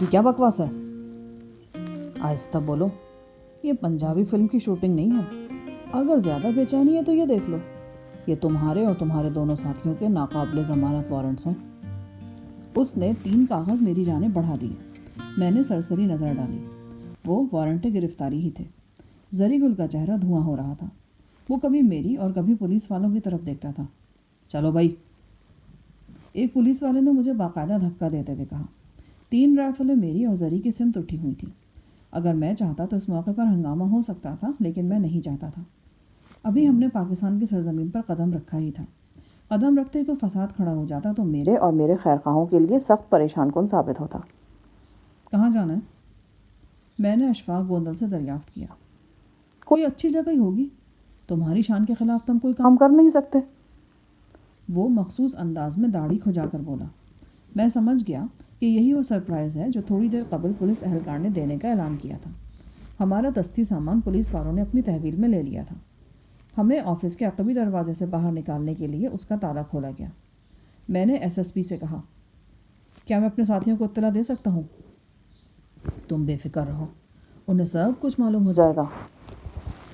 یہ کیا بکواس ہے؟ آہستہ بولو، یہ پنجابی فلم کی شوٹنگ نہیں ہے۔ اگر زیادہ بے چینی ہے تو یہ دیکھ لو، یہ تمہارے اور تمہارے دونوں ساتھیوں کے ناقابل ضمانت وارنٹس ہیں۔ اس نے 3 کاغذ میری جانب بڑھا دیے۔ میں نے سرسری نظر ڈالی، وہ وارنٹ گرفتاری ہی تھے۔ زری گل کا چہرہ دھواں ہو رہا تھا، وہ کبھی میری اور کبھی پولیس والوں کی طرف دیکھتا تھا۔ چلو بھائی، ایک پولیس والے نے مجھے باقاعدہ دھکا دیتے ہوئے کہا۔ 3 رائفلیں میری اور زری کی سمت اٹھی ہوئی تھیں۔ اگر میں چاہتا تو اس موقع پر ہنگامہ ہو سکتا تھا، لیکن میں نہیں چاہتا تھا۔ ابھی ہم نے پاکستان کی سرزمین پر قدم رکھا ہی تھا۔ قدم رکھتے کوئی فساد کھڑا ہو جاتا تو میرے اور میرے خیرخواہوں کے لیے سخت پریشان کن ثابت ہوتا۔ کہاں جانا ہے؟ میں نے اشفاق گوندل سے دریافت کیا۔ کوئی اچھی جگہ ہی ہوگی، تمہاری شان کے خلاف تم کوئی کام کر نہیں سکتے۔ وہ مخصوص انداز میں داڑھی کھجا کر بولا۔ میں سمجھ گیا کہ یہی وہ سرپرائز ہے جو تھوڑی دیر قبل پولیس اہلکار نے دینے کا اعلان کیا تھا۔ ہمارا دستی سامان پولیس والوں نے اپنی تحویل میں لے لیا تھا۔ ہمیں آفس کے عقبی دروازے سے باہر نکالنے کے لیے اس کا تالا کھولا گیا۔ میں نے ایس ایس پی سے کہا، کیا میں اپنے ساتھیوں کو اطلاع دے سکتا ہوں؟ تم بے فکر رہو، انہیں سب کچھ معلوم ہو جائے گا۔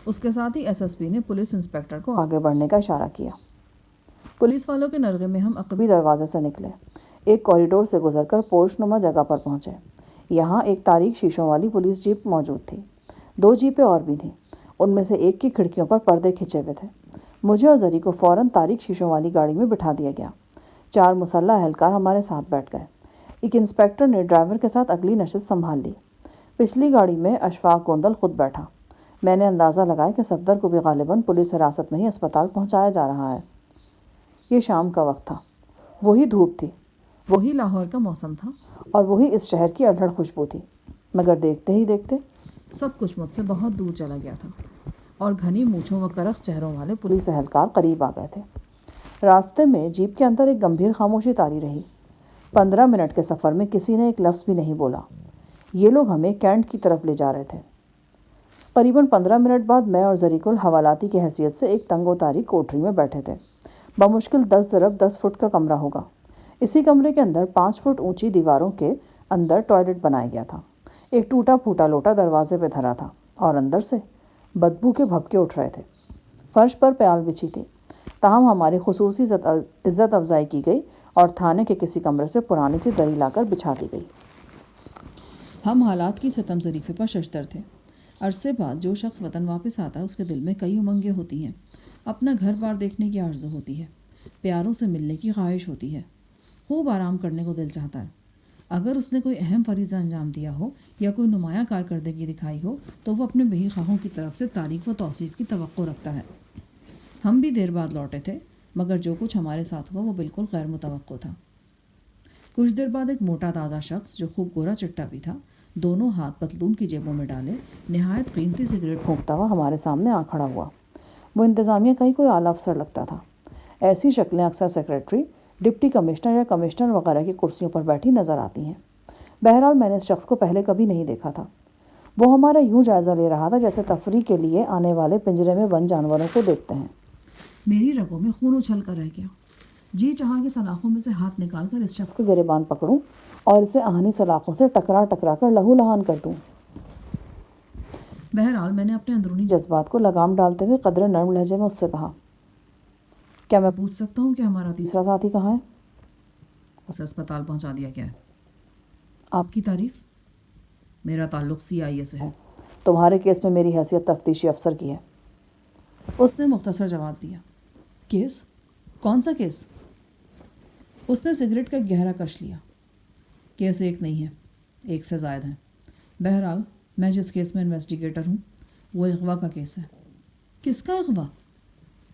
اس کے ساتھ ہی ایس ایس پی نے پولیس انسپکٹر کو آگے بڑھنے کا اشارہ کیا۔ پولیس والوں کے نرغے میں ہم عقبی دروازے سے نکلے، ایک کوریڈور سے گزر کر پورش نما جگہ پر پہنچے۔ یہاں ایک تاریک شیشوں والی پولیس جیپ موجود تھی۔ 2 جیپیں اور بھی تھیں، ان میں سے ایک کی کھڑکیوں پر پردے کھچے ہوئے تھے۔ مجھے اور زری کو فوراً تاریک شیشوں والی گاڑی میں بٹھا دیا گیا۔ 4 مسلح اہلکار ہمارے ساتھ بیٹھ گئے۔ ایک انسپکٹر نے ڈرائیور کے ساتھ اگلی نشست سنبھال لی۔ پچھلی گاڑی میں اشفاق گوندل خود بیٹھا۔ میں نے اندازہ لگایا کہ صفدر کو بھی غالباً پولیس حراست میں ہی اسپتال پہنچایا جا رہا ہے۔ یہ شام کا وقت تھا، وہی دھوپ تھی، وہی لاہور کا موسم تھا، اور وہی اس شہر کی الہڑ خوشبو تھی۔ مگر دیکھتے ہی دیکھتے سب کچھ مجھ سے بہت دور چلا گیا تھا، اور گھنی مونچھوں و کرخ چہروں والے پولیس اہلکار قریب آ گئے تھے۔ راستے میں جیپ کے اندر ایک گمبھیر خاموشی طاری رہی۔ 15 منٹ کے سفر میں کسی نے ایک لفظ بھی نہیں بولا۔ یہ لوگ ہمیں کینٹ کی طرف لے جا رہے تھے۔ قریباً 15 منٹ بعد میں اور زری گل حوالاتی کی حیثیت سے ایک تنگ و تاریک کوٹری میں بیٹھے تھے۔ بمشکل 10x10 فٹ کا کمرہ ہوگا۔ اسی کمرے کے اندر 5 فٹ اونچی دیواروں کے اندر ٹوائلٹ بنایا گیا تھا۔ ایک ٹوٹا پھوٹا لوٹا دروازے پہ دھرا تھا، اور اندر سے بدبو کے بھبکے اٹھ رہے تھے۔ فرش پر پیال بچھی تھی۔ تاہم ہماری خصوصی عزت افزائی کی گئی اور تھانے کے کسی کمرے سے پرانی سی دری لا کر بچھا دی گئی۔ ہم حالات کی ستم ظریفی پر ششدر تھے۔ عرصے بعد جو شخص وطن واپس آتا ہے اس کے دل میں کئی امنگیں ہوتی ہیں۔ اپنا گھر بار دیکھنے کی آرزو ہوتی ہے، پیاروں سے ملنے کی خواہش ہوتی ہے، خوب آرام کرنے کو دل چاہتا ہے۔ اگر اس نے کوئی اہم فریضہ انجام دیا ہو یا کوئی نمایاں کارکردگی دکھائی ہو تو وہ اپنے بہی خواہوں کی طرف سے تعریف و توصیف کی توقع رکھتا ہے۔ ہم بھی دیر بعد لوٹے تھے، مگر جو کچھ ہمارے ساتھ ہوا وہ بالکل غیر متوقع تھا۔ کچھ دیر بعد ایک موٹا تازہ شخص جو خوب گورا چٹا بھی تھا، دونوں ہاتھ پتلون کی جیبوں میں ڈالے، نہایت قیمتی سگریٹ پھونکتا ہوا ہمارے سامنے آ کھڑا ہوا۔ وہ انتظامیہ کا ہی کوئی اعلیٰ افسر لگتا تھا۔ ایسی شکلیں اکثر سیکریٹری، ڈپٹی کمشنر یا کمشنر وغیرہ کی کرسیوں پر بیٹھی نظر آتی ہیں۔ بہرحال میں نے اس شخص کو پہلے کبھی نہیں دیکھا تھا۔ وہ ہمارا یوں جائزہ لے رہا تھا جیسے تفریح کے لیے آنے والے پنجرے میں بند جانوروں کو دیکھتے ہیں۔ میری رگوں میں خون اچھل کر رہ گیا۔ جی چاہا کہ سلاخوں میں سے ہاتھ نکال کر اس شخص کو گریبان پکڑوں اور اسے آہنی سلاخوں سے ٹکرا ٹکرا کر لہو لہان کر دوں۔ بہرحال میں نے اپنے اندرونی جذبات کو لگام ڈالتے ہوئے قدرے نرم لہجے میں اس سے کہا، کیا میں پوچھ سکتا ہوں کہ ہمارا تیسرا ساتھی کہاں ہے؟ اسے اسپتال پہنچا دیا گیا ہے۔ آپ کی تعریف؟ میرا تعلق CIA سے ہے، تمہارے کیس میں میری حیثیت تفتیشی افسر کی ہے۔ اس نے مختصر جواب دیا۔ کیس؟ کون سا کیس؟ اس نے سگریٹ کا گہرا کش لیا۔ کیس ایک نہیں ہے، ایک سے زائد ہیں۔ بہرحال میں جس کیس میں انویسٹیگیٹر ہوں وہ اغوا کا کیس ہے۔ کس کا اغوا؟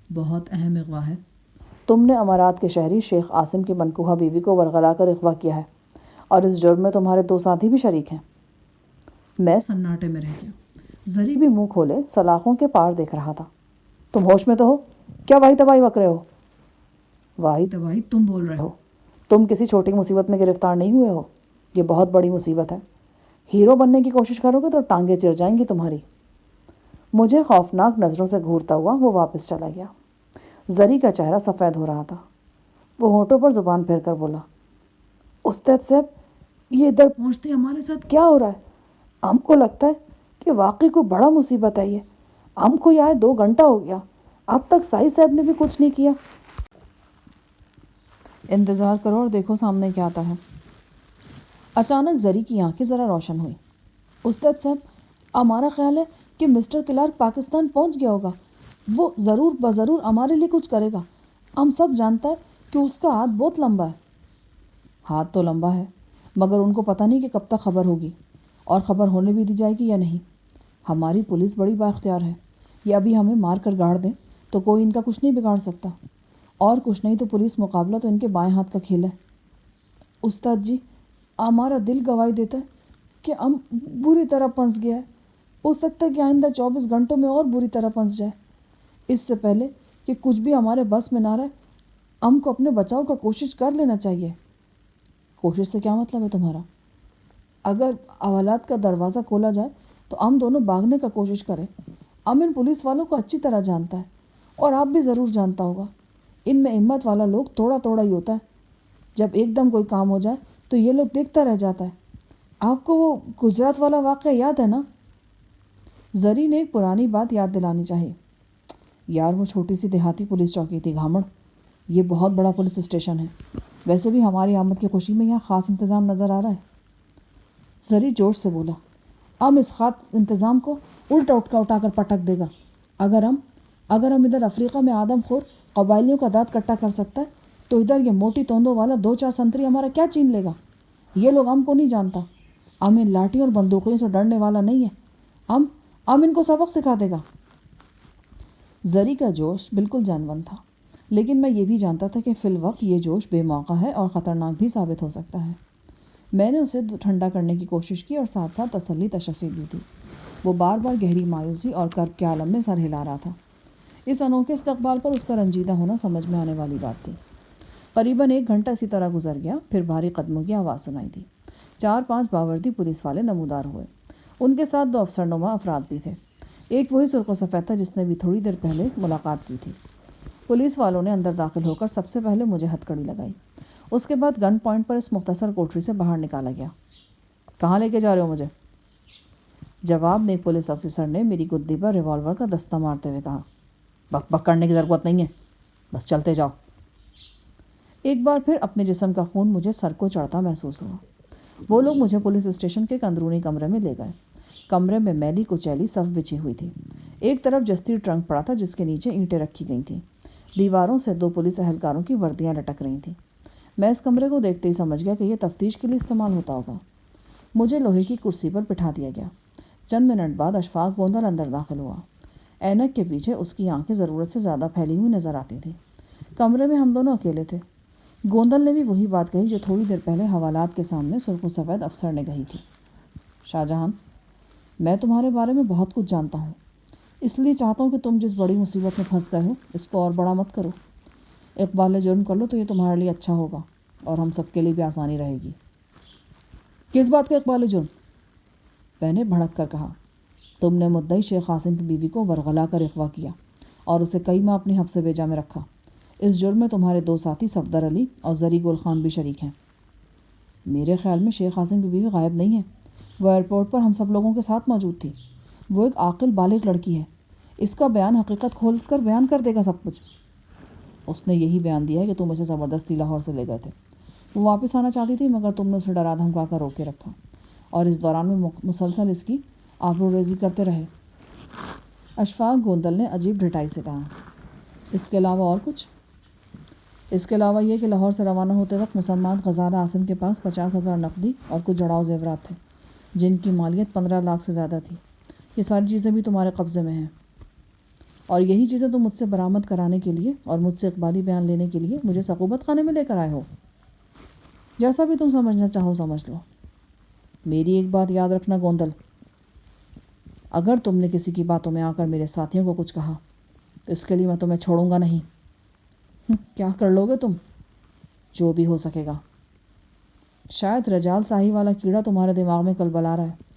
بہت اہم اغوا ہے۔ تم نے امارات کے شہری شیخ عاصم کی منکوحہ بیوی کو ورغلا کر اغوا کیا ہے، اور اس جرم میں تمہارے 2 ساتھی بھی شریک ہیں۔ میں سناٹے میں رہ گیا۔ زری بھی منہ کھولے سلاخوں کے پار دیکھ رہا تھا۔ تم ہوش میں تو ہو؟ کیا واہی تباہی بک رہے ہو؟ واہی تباہی تم بول رہے ہو۔ تم کسی چھوٹی مصیبت میں گرفتار نہیں ہوئے ہو، یہ بہت بڑی مصیبت ہے۔ ہیرو بننے کی کوشش کرو گے تو ٹانگیں چر جائیں گی تمہاری۔ مجھے خوفناک نظروں سے گھورتا ہوا وہ واپس چلا گیا۔ زری کا چہرہ سفید ہو رہا تھا۔ وہ ہونٹوں پر زبان پھیر کر بولا، استاد صاحب، یہ ادھر پہنچتے ہی ہمارے ساتھ کیا ہو رہا ہے؟ ہم کو لگتا ہے کہ واقعی کوئی بڑا مصیبت ہے یہ. ہم کو یہ آئے 2 گھنٹہ ہو گیا، اب تک سائی صاحب نے بھی کچھ نہیں کیا. انتظار کرو اور دیکھو سامنے کیا آتا ہے. اچانک زری کی آنکھیں ذرا روشن ہوئی. استاد صاحب، ہمارا خیال ہے کہ مسٹر کلارک پاکستان پہنچ گیا ہوگا. وہ ضرور بضرور ہمارے لیے کچھ کرے گا. ہم سب جانتا ہے کہ اس کا ہاتھ بہت لمبا ہے. ہاتھ تو لمبا ہے، مگر ان کو پتہ نہیں کہ کب تک خبر ہوگی، اور خبر ہونے بھی دی جائے گی یا نہیں. ہماری پولیس بڑی بااختیار ہے. یہ ابھی ہمیں مار کر گاڑ دیں تو کوئی ان کا کچھ نہیں بگاڑ سکتا. اور کچھ نہیں تو پولیس مقابلہ تو ان کے بائیں ہاتھ کا کھیل ہے. استاد جی، ہمارا دل گواہی دیتا ہے کہ ہم بری طرح پھنس گیا ہے. ہو سکتا ہے کہ آئندہ 24 گھنٹوں میں اور بری طرح پھنس جائے. اس سے پہلے کہ کچھ بھی ہمارے بس میں نہ رہے، ہم کو اپنے بچاؤ کا کوشش کر لینا چاہیے. کوشش سے کیا مطلب ہے تمہارا؟ اگر حوالات کا دروازہ کھولا جائے تو ہم دونوں بھاگنے کا کوشش کریں. ہم ان پولیس والوں کو اچھی طرح جانتا ہے، اور آپ بھی ضرور جانتا ہوگا. ان میں ہمت والا لوگ تھوڑا تھوڑا ہی ہوتا ہے. جب ایک دم کوئی کام ہو جائے تو یہ لوگ دیکھتا رہ جاتا ہے. آپ کو وہ گجرات والا واقعہ یاد ہے نا؟ زری نے ایک پرانی بات یاد دلانی چاہی. یار، وہ چھوٹی سی دیہاتی پولیس چوکی تھی گھامڑ. یہ بہت بڑا پولیس اسٹیشن ہے. ویسے بھی ہماری آمد کی خوشی میں یہاں خاص انتظام نظر آ رہا ہے. زری جوش سے بولا. ہم اس خاص انتظام کو الٹا اٹھا کر پٹک دے گا. اگر ہم ادھر افریقہ میں آدم خور قبائلیوں کا دانت کٹا کر سکتا ہے تو ادھر یہ موٹی توندوں والا 2-4 سنتری ہمارا کیا چین لے گا؟ یہ لوگ ہم کو نہیں جانتا. ہم ان لاٹھی اور بندوقوں سے ڈرنے والا نہیں ہے. ہم ان کو سبق سکھا دے گا. زری کا جوش بالکل جانون تھا، لیکن میں یہ بھی جانتا تھا کہ فی الوقت یہ جوش بے موقع ہے اور خطرناک بھی ثابت ہو سکتا ہے. میں نے اسے ٹھنڈا کرنے کی کوشش کی اور ساتھ ساتھ تسلی تشفی بھی دی. وہ بار بار گہری مایوسی اور کرب کے عالم میں سر ہلا رہا تھا. اس انوکھے استقبال پر اس کا رنجیدہ ہونا سمجھ میں آنے والی بات تھی. قریباً 1 گھنٹہ اسی طرح گزر گیا. پھر بھاری قدموں کی آواز سنائی دی. 4-5 باوردی پولیس والے نمودار ہوئے. ان کے ساتھ 2 افسرنما افراد بھی تھے. ایک وہی سرخ و سفید تھا جس نے بھی تھوڑی دیر پہلے ملاقات کی تھی. پولیس والوں نے اندر داخل ہو کر سب سے پہلے مجھے ہتھکڑی لگائی. اس کے بعد گن پوائنٹ پر اس مختصر کوٹری سے باہر نکالا گیا. کہاں لے کے جا رہے ہو مجھے؟ جواب میں پولیس افسر نے میری گدی پر ریوالور کا دستہ مارتے ہوئے کہا. بک بک کرنے کی ضرورت نہیں ہے، بس چلتے جاؤ. ایک بار پھر اپنے جسم کا خون مجھے سر کو چڑھتا محسوس ہوا. وہ لوگ مجھے پولیس اسٹیشن کے ایک اندرونی کمرے میں لے گئے. کمرے میں میلی کچیلی صف بچھی ہوئی تھی. ایک طرف جستی ٹرنک پڑا تھا جس کے نیچے اینٹیں رکھی گئی تھیں. دیواروں سے 2 پولیس اہلکاروں کی وردیاں لٹک رہی تھیں. میں اس کمرے کو دیکھتے ہی سمجھ گیا کہ یہ تفتیش کے لیے استعمال ہوتا ہوگا. مجھے لوہے کی کرسی پر بٹھا دیا گیا. چند منٹ بعد اشفاق گوندل اندر داخل ہوا. اینک کے پیچھے اس کی آنکھیں ضرورت سے زیادہ پھیلی ہوئی نظر آتی تھیں. کمرے میں ہم دونوں اکیلے تھے. گوندل نے بھی وہی بات کہی جو تھوڑی دیر پہلے حوالات کے سامنے سرخ و سفید افسر نے کہی تھی. شاہ جہان، میں تمہارے بارے میں بہت کچھ جانتا ہوں، اس لیے چاہتا ہوں کہ تم جس بڑی مصیبت میں پھنس گئے ہو اس کو اور بڑا مت کرو. اقبال جرم کر لو تو یہ تمہارے لیے اچھا ہوگا اور ہم سب کے لیے بھی آسانی رہے گی. کس بات کا اقبال جرم؟ میں نے بھڑک کر کہا. تم نے مدعی شیخ قاسم کی بیوی کو ورغلا کر اغوا کیا اور اسے کئی ماہ اپنے حبس بیجا میں رکھا. اس جرم میں تمہارے 2 ساتھی صفدر علی اور زری گل خان بھی شریک ہیں. میرے خیال میں شیخ قاسم کی بیوی غائب نہیں ہے. وہ ایئرپورٹ پر ہم سب لوگوں کے ساتھ موجود تھی. وہ ایک عاقل بالغ لڑکی ہے. اس کا بیان حقیقت کھول کر بیان کر دے گا سب کچھ. اس نے یہی بیان دیا ہے کہ تم اسے زبردستی لاہور سے لے گئے تھے. وہ واپس آنا چاہتی تھی مگر تم نے اسے ڈرا دھمکا کر روکے رکھا اور اس دوران میں مسلسل اس کی آبروریزی کرتے رہے. اشفاق گوندل نے عجیب ڈھٹائی سے کہا. اس کے علاوہ اور کچھ؟ اس کے علاوہ یہ کہ لاہور سے روانہ ہوتے وقت مسمات غزالہ عاصم کے پاس 50,000 نقدی اور کچھ جڑاؤ زیورات تھے جن کی مالیت 15 لاکھ سے زیادہ تھی. یہ ساری چیزیں بھی تمہارے قبضے میں ہیں اور یہی چیزیں تم مجھ سے برآمد کرانے کے لیے اور مجھ سے اقبالی بیان لینے کے لیے مجھے سقوبت خانے میں لے کر آئے ہو. جیسا بھی تم سمجھنا چاہو سمجھ لو. میری ایک بات یاد رکھنا گوندل، اگر تم نے کسی کی باتوں میں آ کر میرے ساتھیوں کو کچھ کہا تو اس کے لیے میں تمہیں چھوڑوں گا نہیں. کیا کر لو گے تم؟ جو بھی ہو سکے گا. شاید رجال ساہی والا کیڑا تمہارے دماغ میں کلبلا رہا ہے.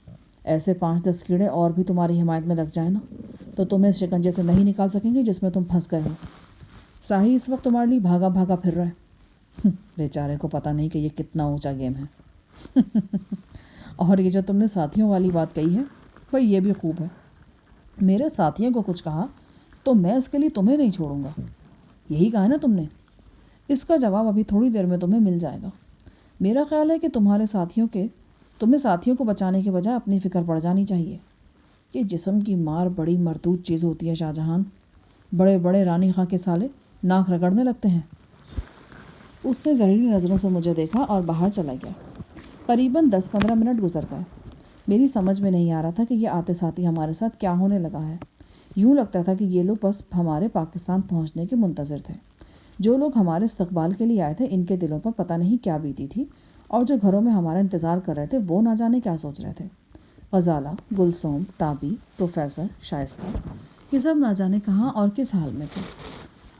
ایسے 5-10 کیڑے اور بھی تمہاری حمایت میں لگ جائیں نا تو تمہیں اس شکنجے سے نہیں نکال سکیں گے جس میں تم پھنس گئے ہو. ساہی اس وقت تمہارے لیے بھاگا بھاگا پھر رہا ہے. بیچارے کو پتہ نہیں کہ یہ کتنا اونچا گیم ہے. اور یہ جو تم نے ساتھیوں والی بات کہی ہے بھائی یہ بھی خوب ہے. میرے ساتھیوں کو کچھ کہا تو میں اس کے لیے تمہیں نہیں چھوڑوں گا. یہی کہا نا تم نے. اس کا جواب ابھی تھوڑی دیر میں تمہیں مل جائے گا. میرا خیال ہے کہ تمہیں ساتھیوں کو بچانے کے بجائے اپنی فکر پڑ جانی چاہیے. کہ جسم کی مار بڑی مردود چیز ہوتی ہے شاہ جہان. بڑے بڑے رانی خاں کے سالے ناک رگڑنے لگتے ہیں. اس نے زہریلی نظروں سے مجھے دیکھا اور باہر چلا گیا. قریباً 10-15 منٹ گزر گئے. میری سمجھ میں نہیں آ رہا تھا کہ یہ آتے ساتھی ہمارے ساتھ کیا ہونے لگا ہے. یوں لگتا تھا کہ یہ لوگ بس ہمارے پاکستان پہنچنے کے منتظر تھے. جو لوگ ہمارے استقبال کے لیے آئے تھے ان کے دلوں پر پتہ نہیں کیا بیتی تھی، اور جو گھروں میں ہمارا انتظار کر رہے تھے وہ نہ جانے کیا سوچ رہے تھے. غزالہ، گلثوم، تابی، پروفیسر، شائستہ، یہ سب نہ جانے کہاں اور کس حال میں تھے.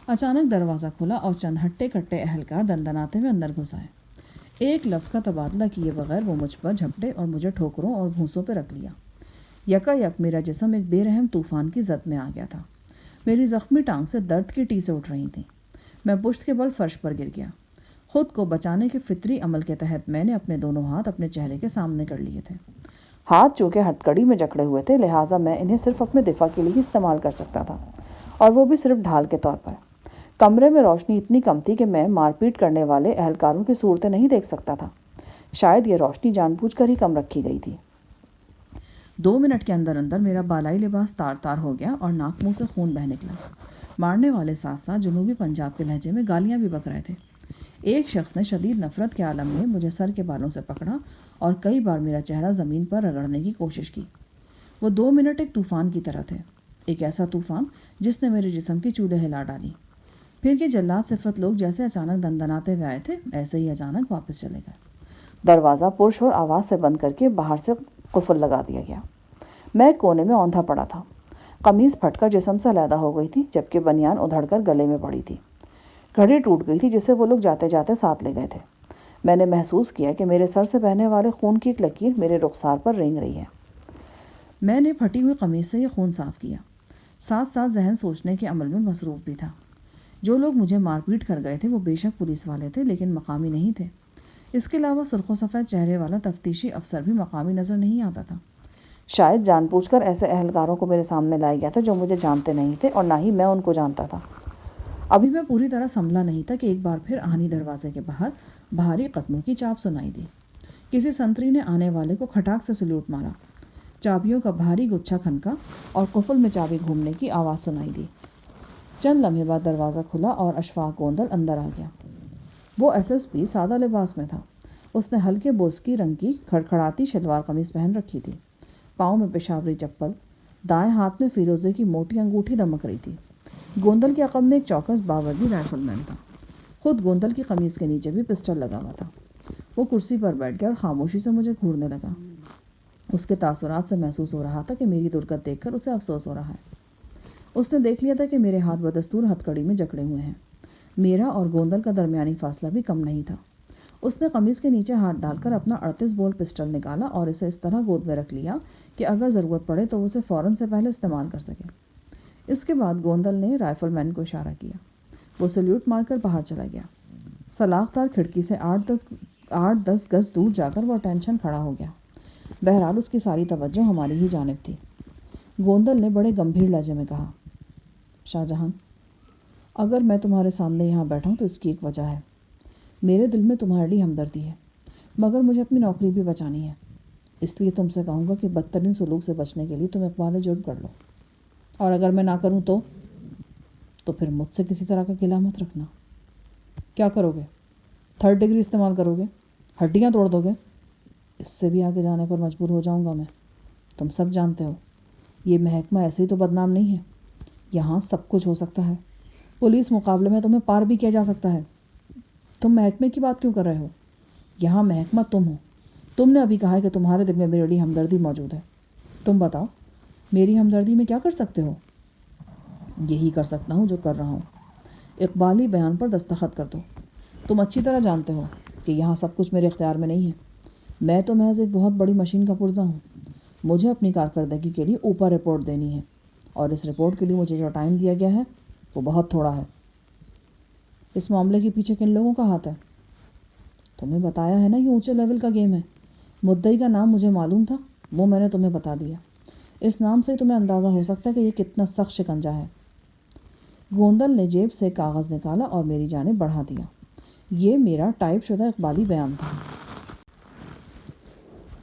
اچانک دروازہ کھلا اور چند ہٹے کٹے اہلکار دندناتے ہوئے اندر گھس آئے. ایک لفظ کا تبادلہ کیے بغیر وہ مجھ پر جھپٹے اور مجھے ٹھوکروں اور بھونسوں پہ رکھ لیا. یکا یک میرا جسم ایک بے رحم طوفان کی زد میں آ گیا تھا. میری زخمی ٹانگ سے درد کی ٹیسیں اٹھ رہی تھیں. میں پشت کے بل فرش پر گر گیا. خود کو بچانے کے فطری عمل کے تحت میں نے اپنے دونوں ہاتھ اپنے چہرے کے سامنے کر لیے تھے. ہاتھ چونکہ ہتھکڑی میں جکڑے ہوئے تھے لہٰذا میں انہیں صرف اپنے دفاع کے لیے استعمال کر سکتا تھا، اور وہ بھی صرف ڈھال کے طور پر. کمرے میں روشنی اتنی کم تھی کہ میں مار پیٹ کرنے والے اہلکاروں کی صورتیں نہیں دیکھ سکتا تھا. شاید یہ روشنی جان بوجھ کر ہی کم رکھی گئی تھی. 2 منٹ کے اندر اندر میرا بالائی لباس تار تار ہو گیا اور ناک منہ سے خون بہہ نکلا. مارنے والے ساتھ ساتھ جنوبی پنجاب کے لہجے میں گالیاں بھی بک رہے تھے. ایک شخص نے شدید نفرت کے عالم میں مجھے سر کے بالوں سے پکڑا اور کئی بار میرا چہرہ زمین پر رگڑنے کی کوشش کی. وہ 2 منٹ ایک طوفان کی طرح تھے، ایک ایسا طوفان جس نے میرے جسم کی چولیں ہلا ڈالی. پھر یہ جلاد صفت لوگ جیسے اچانک دندناتے ہوئے آئے تھے ایسے ہی اچانک واپس چلے گئے. دروازہ پرشور آواز سے بند کر کے باہر سے قفل لگا دیا گیا. میں ایک کونے میں اوندھا پڑا تھا. قمیص پھٹ کر جسم سے علیحدہ ہو گئی تھی جبکہ بنیان ادھڑ کر گلے میں پڑی تھی. گھڑی ٹوٹ گئی تھی جسے وہ لوگ جاتے جاتے ساتھ لے گئے تھے. میں نے محسوس کیا کہ میرے سر سے بہنے والے خون کی ایک لکیر میرے رخسار پر رینگ رہی ہے. میں نے پھٹی ہوئی قمیص سے یہ خون صاف کیا. ساتھ ساتھ ذہن سوچنے کے عمل میں مصروف بھی تھا. جو لوگ مجھے مار پیٹ کر گئے تھے وہ بے شک پولیس والے تھے لیکن مقامی نہیں تھے. اس کے علاوہ سرخ و سفید چہرے والا تفتیشی افسر بھی مقامی نظر نہیں آتا تھا. شاید جان بوجھ کر ایسے اہلکاروں کو میرے سامنے لایا گیا تھا جو مجھے جانتے نہیں تھے اور نہ ہی میں ان کو جانتا تھا. ابھی میں پوری طرح سنبھلا نہیں تھا کہ ایک بار پھر آہنی دروازے کے باہر بھاری قدموں کی چاپ سنائی دی. کسی سنتری نے آنے والے کو کھٹاک سے سلوٹ مارا. چابیوں کا بھاری گچھا کھنکا اور قفل میں چابی گھومنے کی آواز سنائی دی. چند لمحے بعد دروازہ کھلا اور اشفاق گوندل اندر آ گیا. وہ SSP سادہ لباس میں تھا. اس نے ہلکے بوسکی رنگ کی کھڑکھڑاتی شلوار قمیص پہن رکھی تھی. پاؤں میں پشاوری چپل، دائیں ہاتھ میں فیروزے کی موٹی انگوٹھی دمک رہی تھی. گوندل کے عقب میں ایک چوکس باوردی رائفل مین تھا. خود گوندل کی قمیص کے نیچے بھی پسٹل لگا ہوا تھا. وہ کرسی پر بیٹھ گیا اور خاموشی سے مجھے گھورنے لگا. اس کے تاثرات سے محسوس ہو رہا تھا کہ میری درگت دیکھ کر اسے افسوس ہو رہا ہے. اس نے دیکھ لیا تھا کہ میرے ہاتھ بدستور ہتھکڑی میں جکڑے ہوئے ہیں. میرا اور گوندل کا درمیانی فاصلہ بھی کم نہیں تھا. اس نے قمیص کے نیچے ہاتھ ڈال کر اپنا 38 بول پسٹل نکالا اور اسے اس طرح گود میں رکھ لیا کہ اگر ضرورت پڑے تو اسے فوراً سے پہلے استعمال کر سکے. اس کے بعد گوندل نے رائفل مین کو اشارہ کیا. وہ سلیوٹ مار کر باہر چلا گیا. سلاخ دار کھڑکی سے 8-10 گز دور جا کر وہ ٹینشن کھڑا ہو گیا. بہرحال اس کی ساری توجہ ہماری ہی جانب تھی. گوندل نے بڑے گمبھیر لہجے میں کہا، شاہ جہان، اگر میں تمہارے سامنے یہاں بیٹھا ہوں تو اس کی ایک وجہ ہے. میرے دل میں تمہارے لیے ہمدردی ہے مگر مجھے اپنی نوکری بھی بچانی ہے. اس لیے تم سے کہوں گا کہ بدترین سلوک سے بچنے کے لیے تم اقبال جرم کر لو، اور اگر میں نہ کروں تو پھر مجھ سے کسی طرح کا گلہ مت رکھنا. کیا کرو گے؟ 3rd ڈگری استعمال کرو گے؟ ہڈیاں توڑ دو گے؟ اس سے بھی آگے جانے پر مجبور ہو جاؤں گا میں. تم سب جانتے ہو یہ محکمہ ایسے ہی تو بدنام نہیں ہے. یہاں سب کچھ ہو سکتا ہے. پولیس مقابلے میں تمہیں پار بھی کیا جا سکتا ہے. تم محکمے کی بات کیوں کر رہے ہو؟ یہاں محکمہ تم ہو. تم نے ابھی کہا ہے کہ تمہارے دل میں میرے لیے ہمدردی موجود ہے. تم بتاؤ میری ہمدردی میں کیا کر سکتے ہو؟ یہی کر سکتا ہوں جو کر رہا ہوں. اقبالی بیان پر دستخط کر دو. تم اچھی طرح جانتے ہو کہ یہاں سب کچھ میرے اختیار میں نہیں ہے. میں تو محض ایک بہت بڑی مشین کا پرزہ ہوں. مجھے اپنی کارکردگی کے لیے اوپر رپورٹ دینی ہے اور اس رپورٹ کے لیے مجھے جو ٹائم دیا گیا ہے وہ بہت تھوڑا ہے. اس معاملے کے پیچھے کن لوگوں کا ہاتھ ہے؟ تمہیں بتایا ہے نا یہ اونچے لیول کا گیم ہے. مدعی کا نام مجھے معلوم تھا، وہ میں نے تمہیں بتا دیا. اس نام سے تمہیں اندازہ ہو سکتا ہے کہ یہ کتنا سخت شکنجہ ہے. گوندل نے جیب سے کاغذ نکالا اور میری جانب بڑھا دیا. یہ میرا ٹائپ شدہ اقبالی بیان تھا.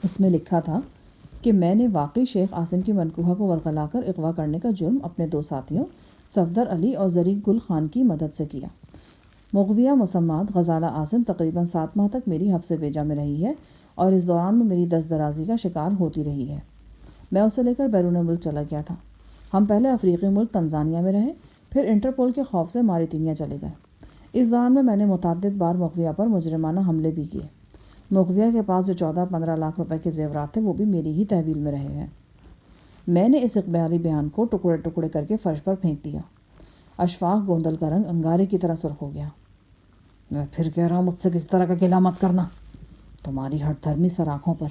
اس میں لکھا تھا کہ میں نے واقعی شیخ عاصم کی منکوحہ کو ورغلا کر اغوا کرنے کا جرم اپنے 2 ساتھیوں صفدر علی اور زری گل خان کی مدد سے کیا. مغویہ مسمات غزالہ عاصم تقریباً 7 ماہ تک میری حبس بیجا میں رہی ہے اور اس دوران میں میری دست درازی کا شکار ہوتی رہی ہے. میں اسے لے کر بیرون ملک چلا گیا تھا. ہم پہلے افریقی ملک تنزانیہ میں رہے، پھر انٹرپول کے خوف سے ماریتینیا چلے گئے. اس دوران میں نے متعدد بار مغویہ پر مجرمانہ حملے بھی کیے. مغویہ کے پاس جو 14-15 لاکھ روپے کے زیورات تھے وہ بھی میری ہی تحویل میں رہے ہیں. میں نے اس اقبالی بیان کو ٹکڑے ٹکڑے کر کے فرش پر پھینک دیا. اشفاق گوندل کا رنگ انگارے کی طرح سرخ ہو گیا. میں پھر کہہ رہا ہوں مجھ سے کس طرح کا گلہ مت کرنا. تمہاری ہٹ دھرمی سر آنکھوں پر،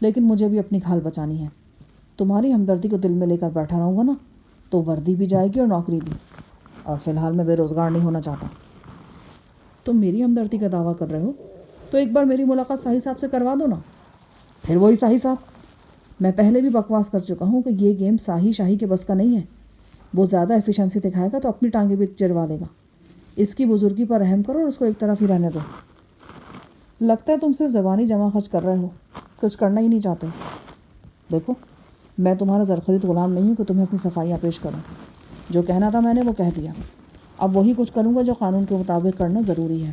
لیکن مجھے بھی اپنی کھال بچانی ہے. تمہاری ہمدردی کو دل میں لے کر بیٹھا رہوں گا نا تو وردی بھی جائے گی اور نوکری بھی. اور فی الحال میں بے روزگار نہیں ہونا چاہتا. تم میری ہمدردی کا دعویٰ کر رہے ہو تو ایک بار میری ملاقات صاحب صاحب سے کروا دو نا. پھر وہی صاحب. میں پہلے بھی بکواس کر چکا ہوں کہ یہ گیم شاہی کے بس کا نہیں ہے. وہ زیادہ ایفیشنسی دکھائے گا تو اپنی ٹانگیں بھی چروا لے گا. اس کی بزرگی پر رحم کرو اور اس کو ایک طرف ہی رہنے دو. لگتا ہے تم صرف زبانی جمع خرچ کر رہے ہو، کچھ کرنا ہی نہیں چاہتے. دیکھو میں تمہارا زرخرید غلام نہیں ہوں کہ تمہیں اپنی صفائیاں پیش کروں. جو کہنا تھا میں نے وہ کہہ دیا. اب وہی کچھ کروں گا جو قانون کے مطابق کرنا ضروری ہے.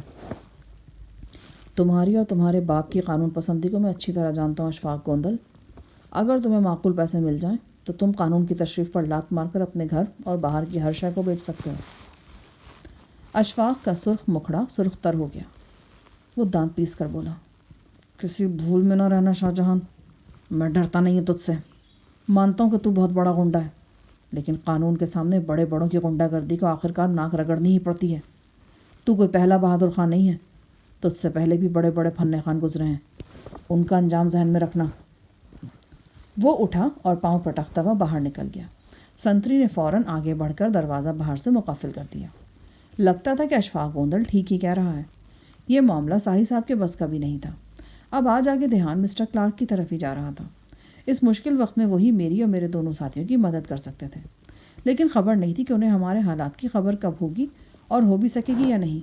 تمہاری اور تمہارے باپ کی قانون پسندی کو میں اچھی طرح جانتا ہوں اشفاق گوندل. اگر تمہیں معقول پیسے مل جائیں تو تم قانون کی تشریف پر لات مار کر اپنے گھر اور باہر کی ہر شے کو بیچ سکتے ہو. اشفاق کا سرخ مکھڑا سرخ تر ہو گیا. وہ دانت پیس کر بولا، کسی بھول میں نہ رہنا شاہ جہان. میں ڈرتا نہیں ہوں تجھ سے. مانتا ہوں کہ تو بہت بڑا غنڈہ ہے، لیکن قانون کے سامنے بڑے بڑوں کی غنڈہ گردی کو آخرکار ناک رگڑنی ہی پڑتی ہے. تو کوئی پہلا بہادر خان نہیں ہے. تجھ سے پہلے بھی بڑے بڑے فنے خان گزرے ہیں. ان کا انجام ذہن میں رکھنا. وہ اٹھا اور پاؤں پٹکتا ہوا باہر نکل گیا. سنتری نے فوراً آگے بڑھ کر دروازہ باہر سے مقفل کر دیا. لگتا تھا کہ اشفاق گوندل ٹھیک ہی کہہ رہا ہے. یہ معاملہ صاحب کے بس کا بھی نہیں تھا. اب آج آگے دھیان مسٹر کلارک کی طرف ہی جا رہا تھا. اس مشکل وقت میں وہی میری اور میرے دونوں ساتھیوں کی مدد کر سکتے تھے، لیکن خبر نہیں تھی کہ انہیں ہمارے حالات کی خبر کب ہوگی اور ہو بھی سکے گی یا نہیں.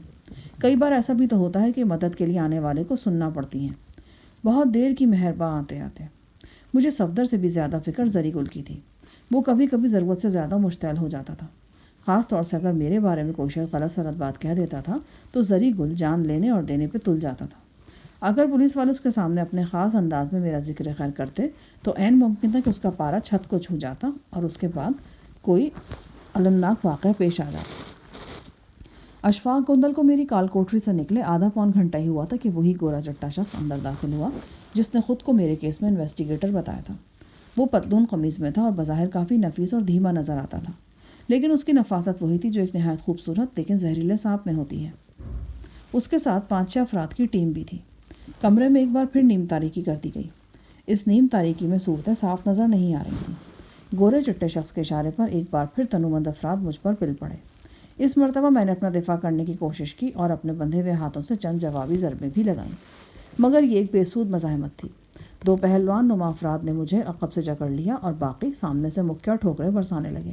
کئی بار ایسا بھی تو ہوتا ہے کہ مدد کے لیے آنے والے کو سننا پڑتی ہیں. بہت دیر کی مہرباں آتے آتے. مجھے صفدر سے بھی زیادہ فکر زری گل کی تھی. وہ کبھی کبھی ضرورت سے زیادہ مشتعل ہو جاتا تھا. خاص طور سے اگر میرے بارے میں کوئی شخص غلط سلط بات کہہ دیتا تھا تو زری گل جان لینے اور دینے پہ تل جاتا تھا. اگر پولیس والے اس کے سامنے اپنے خاص انداز میں میرا ذکر خیر کرتے تو عین ممکن تھا کہ اس کا پارا چھت کو چھو جاتا اور اس کے بعد کوئی المناک واقعہ پیش آ جاتا. اشفاق گوندل کو میری کال کوٹری سے نکلے آدھا پون گھنٹہ ہی ہوا تھا کہ وہی گورا چٹا شخص اندر داخل ہوا جس نے خود کو میرے کیس میں انویسٹیگیٹر بتایا تھا. وہ پتلون قمیض میں تھا اور بظاہر کافی نفیس اور دھیما نظر آتا تھا، لیکن اس کی نفاست وہی تھی جو ایک نہایت خوبصورت لیکن زہریلے سانپ میں ہوتی ہے. اس کے ساتھ 5-6 افراد کی ٹیم بھی تھی. کمرے میں ایک بار پھر نیم تاریکی کر دی گئی. اس نیم تاریکی میں صورتیں صاف نظر نہیں آ رہی تھیں. گورے چٹے شخص کے اشارے پر ایک بار پھر تنومند افراد مجھ پر پل پڑے. اس مرتبہ میں نے اپنا دفاع کرنے کی کوشش کی اور اپنے بندھے ہوئے ہاتھوں سے چند جوابی ضربیں بھی لگائیں، مگر یہ ایک بے سود مزاحمت تھی. 2 پہلوان نما افراد نے مجھے عقب سے جکڑ لیا اور باقی سامنے سے مکہ ٹھوکریں برسانے لگے.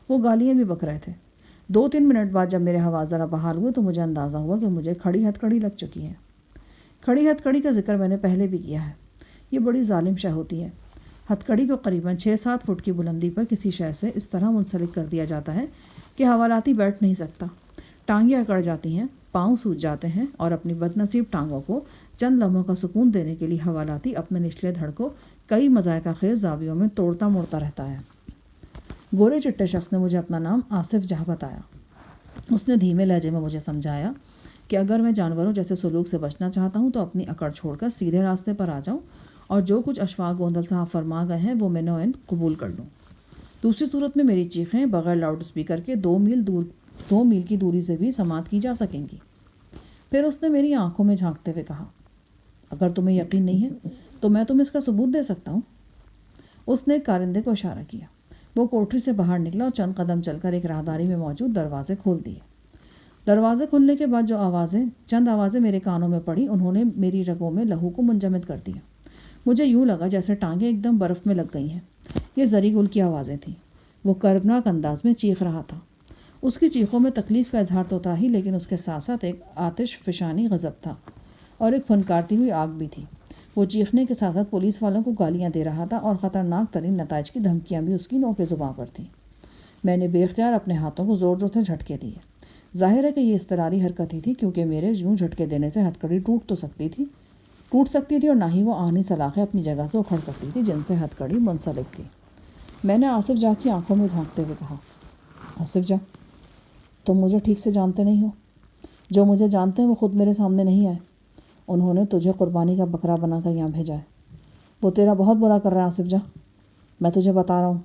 وہ گالیاں بھی بک رہے تھے. 2-3 منٹ بعد جب میرے ہوا ذرا بحال ہوئے تو مجھے اندازہ ہوا کہ مجھے کھڑی ہتھکڑی لگ چکی ہے. کھڑی ہتھکڑی کا ذکر میں نے پہلے بھی کیا ہے. یہ بڑی ظالم شے ہوتی ہے. ہتھکڑی کو قریباً 6-7 فٹ کی بلندی پر کسی شے سے اس طرح منسلک کر دیا جاتا ہے کہ حوالاتی بیٹھ نہیں سکتا. ٹانگیں اکڑ جاتی ہیں، پاؤں سوج جاتے ہیں اور اپنی بد نصیب ٹانگوں کو چند لمحوں کا سکون دینے کے لیے حوالاتی اپنے نچلے دھڑ کو کئی مذائقہ خیز زاویوں میں توڑتا موڑتا رہتا ہے. گورے چٹے شخص نے مجھے اپنا نام آصف جاہ بتایا. اس نے دھیمے لہجے میں مجھے سمجھایا کہ اگر میں جانوروں جیسے سلوک سے بچنا چاہتا ہوں تو اپنی اکڑ چھوڑ کر سیدھے راستے پر آ جاؤں اور جو کچھ اشفاق گوندل صاحب فرما گئے ہیں وہ میں نوعین قبول کر لوں. دوسری صورت میں میری چیخیں بغیر لاؤڈ اسپیکر کے 2 میل کی دوری سے بھی سماعت کی جا سکیں گی. پھر اس نے میری آنکھوں میں جھانکتے ہوئے کہا، اگر تمہیں یقین نہیں ہے تو میں تمہیں اس کا ثبوت دے سکتا ہوں. اس نے ایک کارندے کو اشارہ کیا. وہ کوٹری سے باہر نکلا اور چند قدم چل کر ایک راہداری میں موجود دروازے کھول دیے. دروازے کھلنے کے بعد چند آوازیں میرے کانوں میں پڑی، انہوں نے میری رگوں میں لہو کو منجمد کر دیا۔ مجھے یوں لگا جیسے ٹانگیں ایک دم برف میں لگ گئی ہیں۔ یہ زری گل کی آوازیں تھیں۔ وہ کربناک انداز میں چیخ رہا تھا۔ اس کی چیخوں میں تکلیف کا اظہار تو تھا ہی، لیکن اس کے ساتھ ساتھ ایک آتش فشانی غضب تھا اور ایک پھنکارتی ہوئی آگ بھی تھی۔ وہ چیخنے کے ساتھ ساتھ پولیس والوں کو گالیاں دے رہا تھا اور خطرناک ترین نتائج کی دھمکیاں بھی اس کی نوک زباں پر تھیں۔ میں نے بے اختیار اپنے ہاتھوں کو زور زور سے جھٹکے دیے۔ ظاہر ہے کہ یہ اضطراری حرکت ہی تھی، کیونکہ میرے یوں جھٹکے دینے سے ہتھکڑی ٹوٹ سکتی تھی اور نہ ہی وہ آہنی سلاخیں اپنی جگہ سے اکھڑ سکتی تھی جن سے ہتھکڑی منسلک تھی۔ میں نے آصف جاہ کی آنکھوں میں جھانکتے ہوئے کہا، آصف جاہ، تم مجھے ٹھیک سے جانتے نہیں ہو۔ جو مجھے جانتے ہیں وہ خود میرے سامنے نہیں آئے۔ انہوں نے تجھے قربانی کا بکرا بنا کر یہاں بھیجا ہے۔ وہ تیرا بہت برا کر رہے ہیں آصف جاہ، میں تجھے بتا رہا ہوں،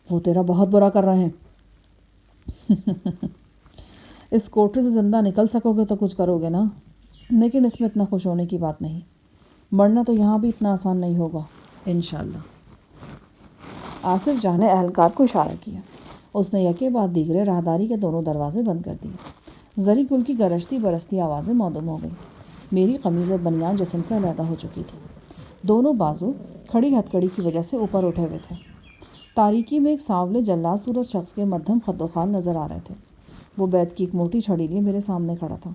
وہ تیرا بہت برا کر رہے ہیں۔ اس کوٹری سے زندہ نکل سکو گے تو کچھ کرو گے نا، لیکن اس میں اتنا خوش ہونے کی بات نہیں۔ مرنا تو یہاں بھی اتنا آسان نہیں ہوگا انشاءاللہ۔ آصف جاہ نے اہلکار کو اشارہ کیا۔ اس نے یکے بعد دیگرے راہداری کے دونوں دروازے بند کر دیے۔ زری گل کی گرجتی برستی آوازیں معدوم ہو گئیں۔ میری قمیض اور بنیان جسم سے علیحدہ ہو چکی تھی۔ دونوں بازو کھڑی ہتھکڑی کی وجہ سے اوپر اٹھے ہوئے تھے۔ تاریکی میں ایک سانولے جلاد صورت شخص کے مدھم خد و خال نظر آ رہے تھے۔ وہ بیت کی ایک موٹی چھڑی لیے میرے سامنے کھڑا تھا۔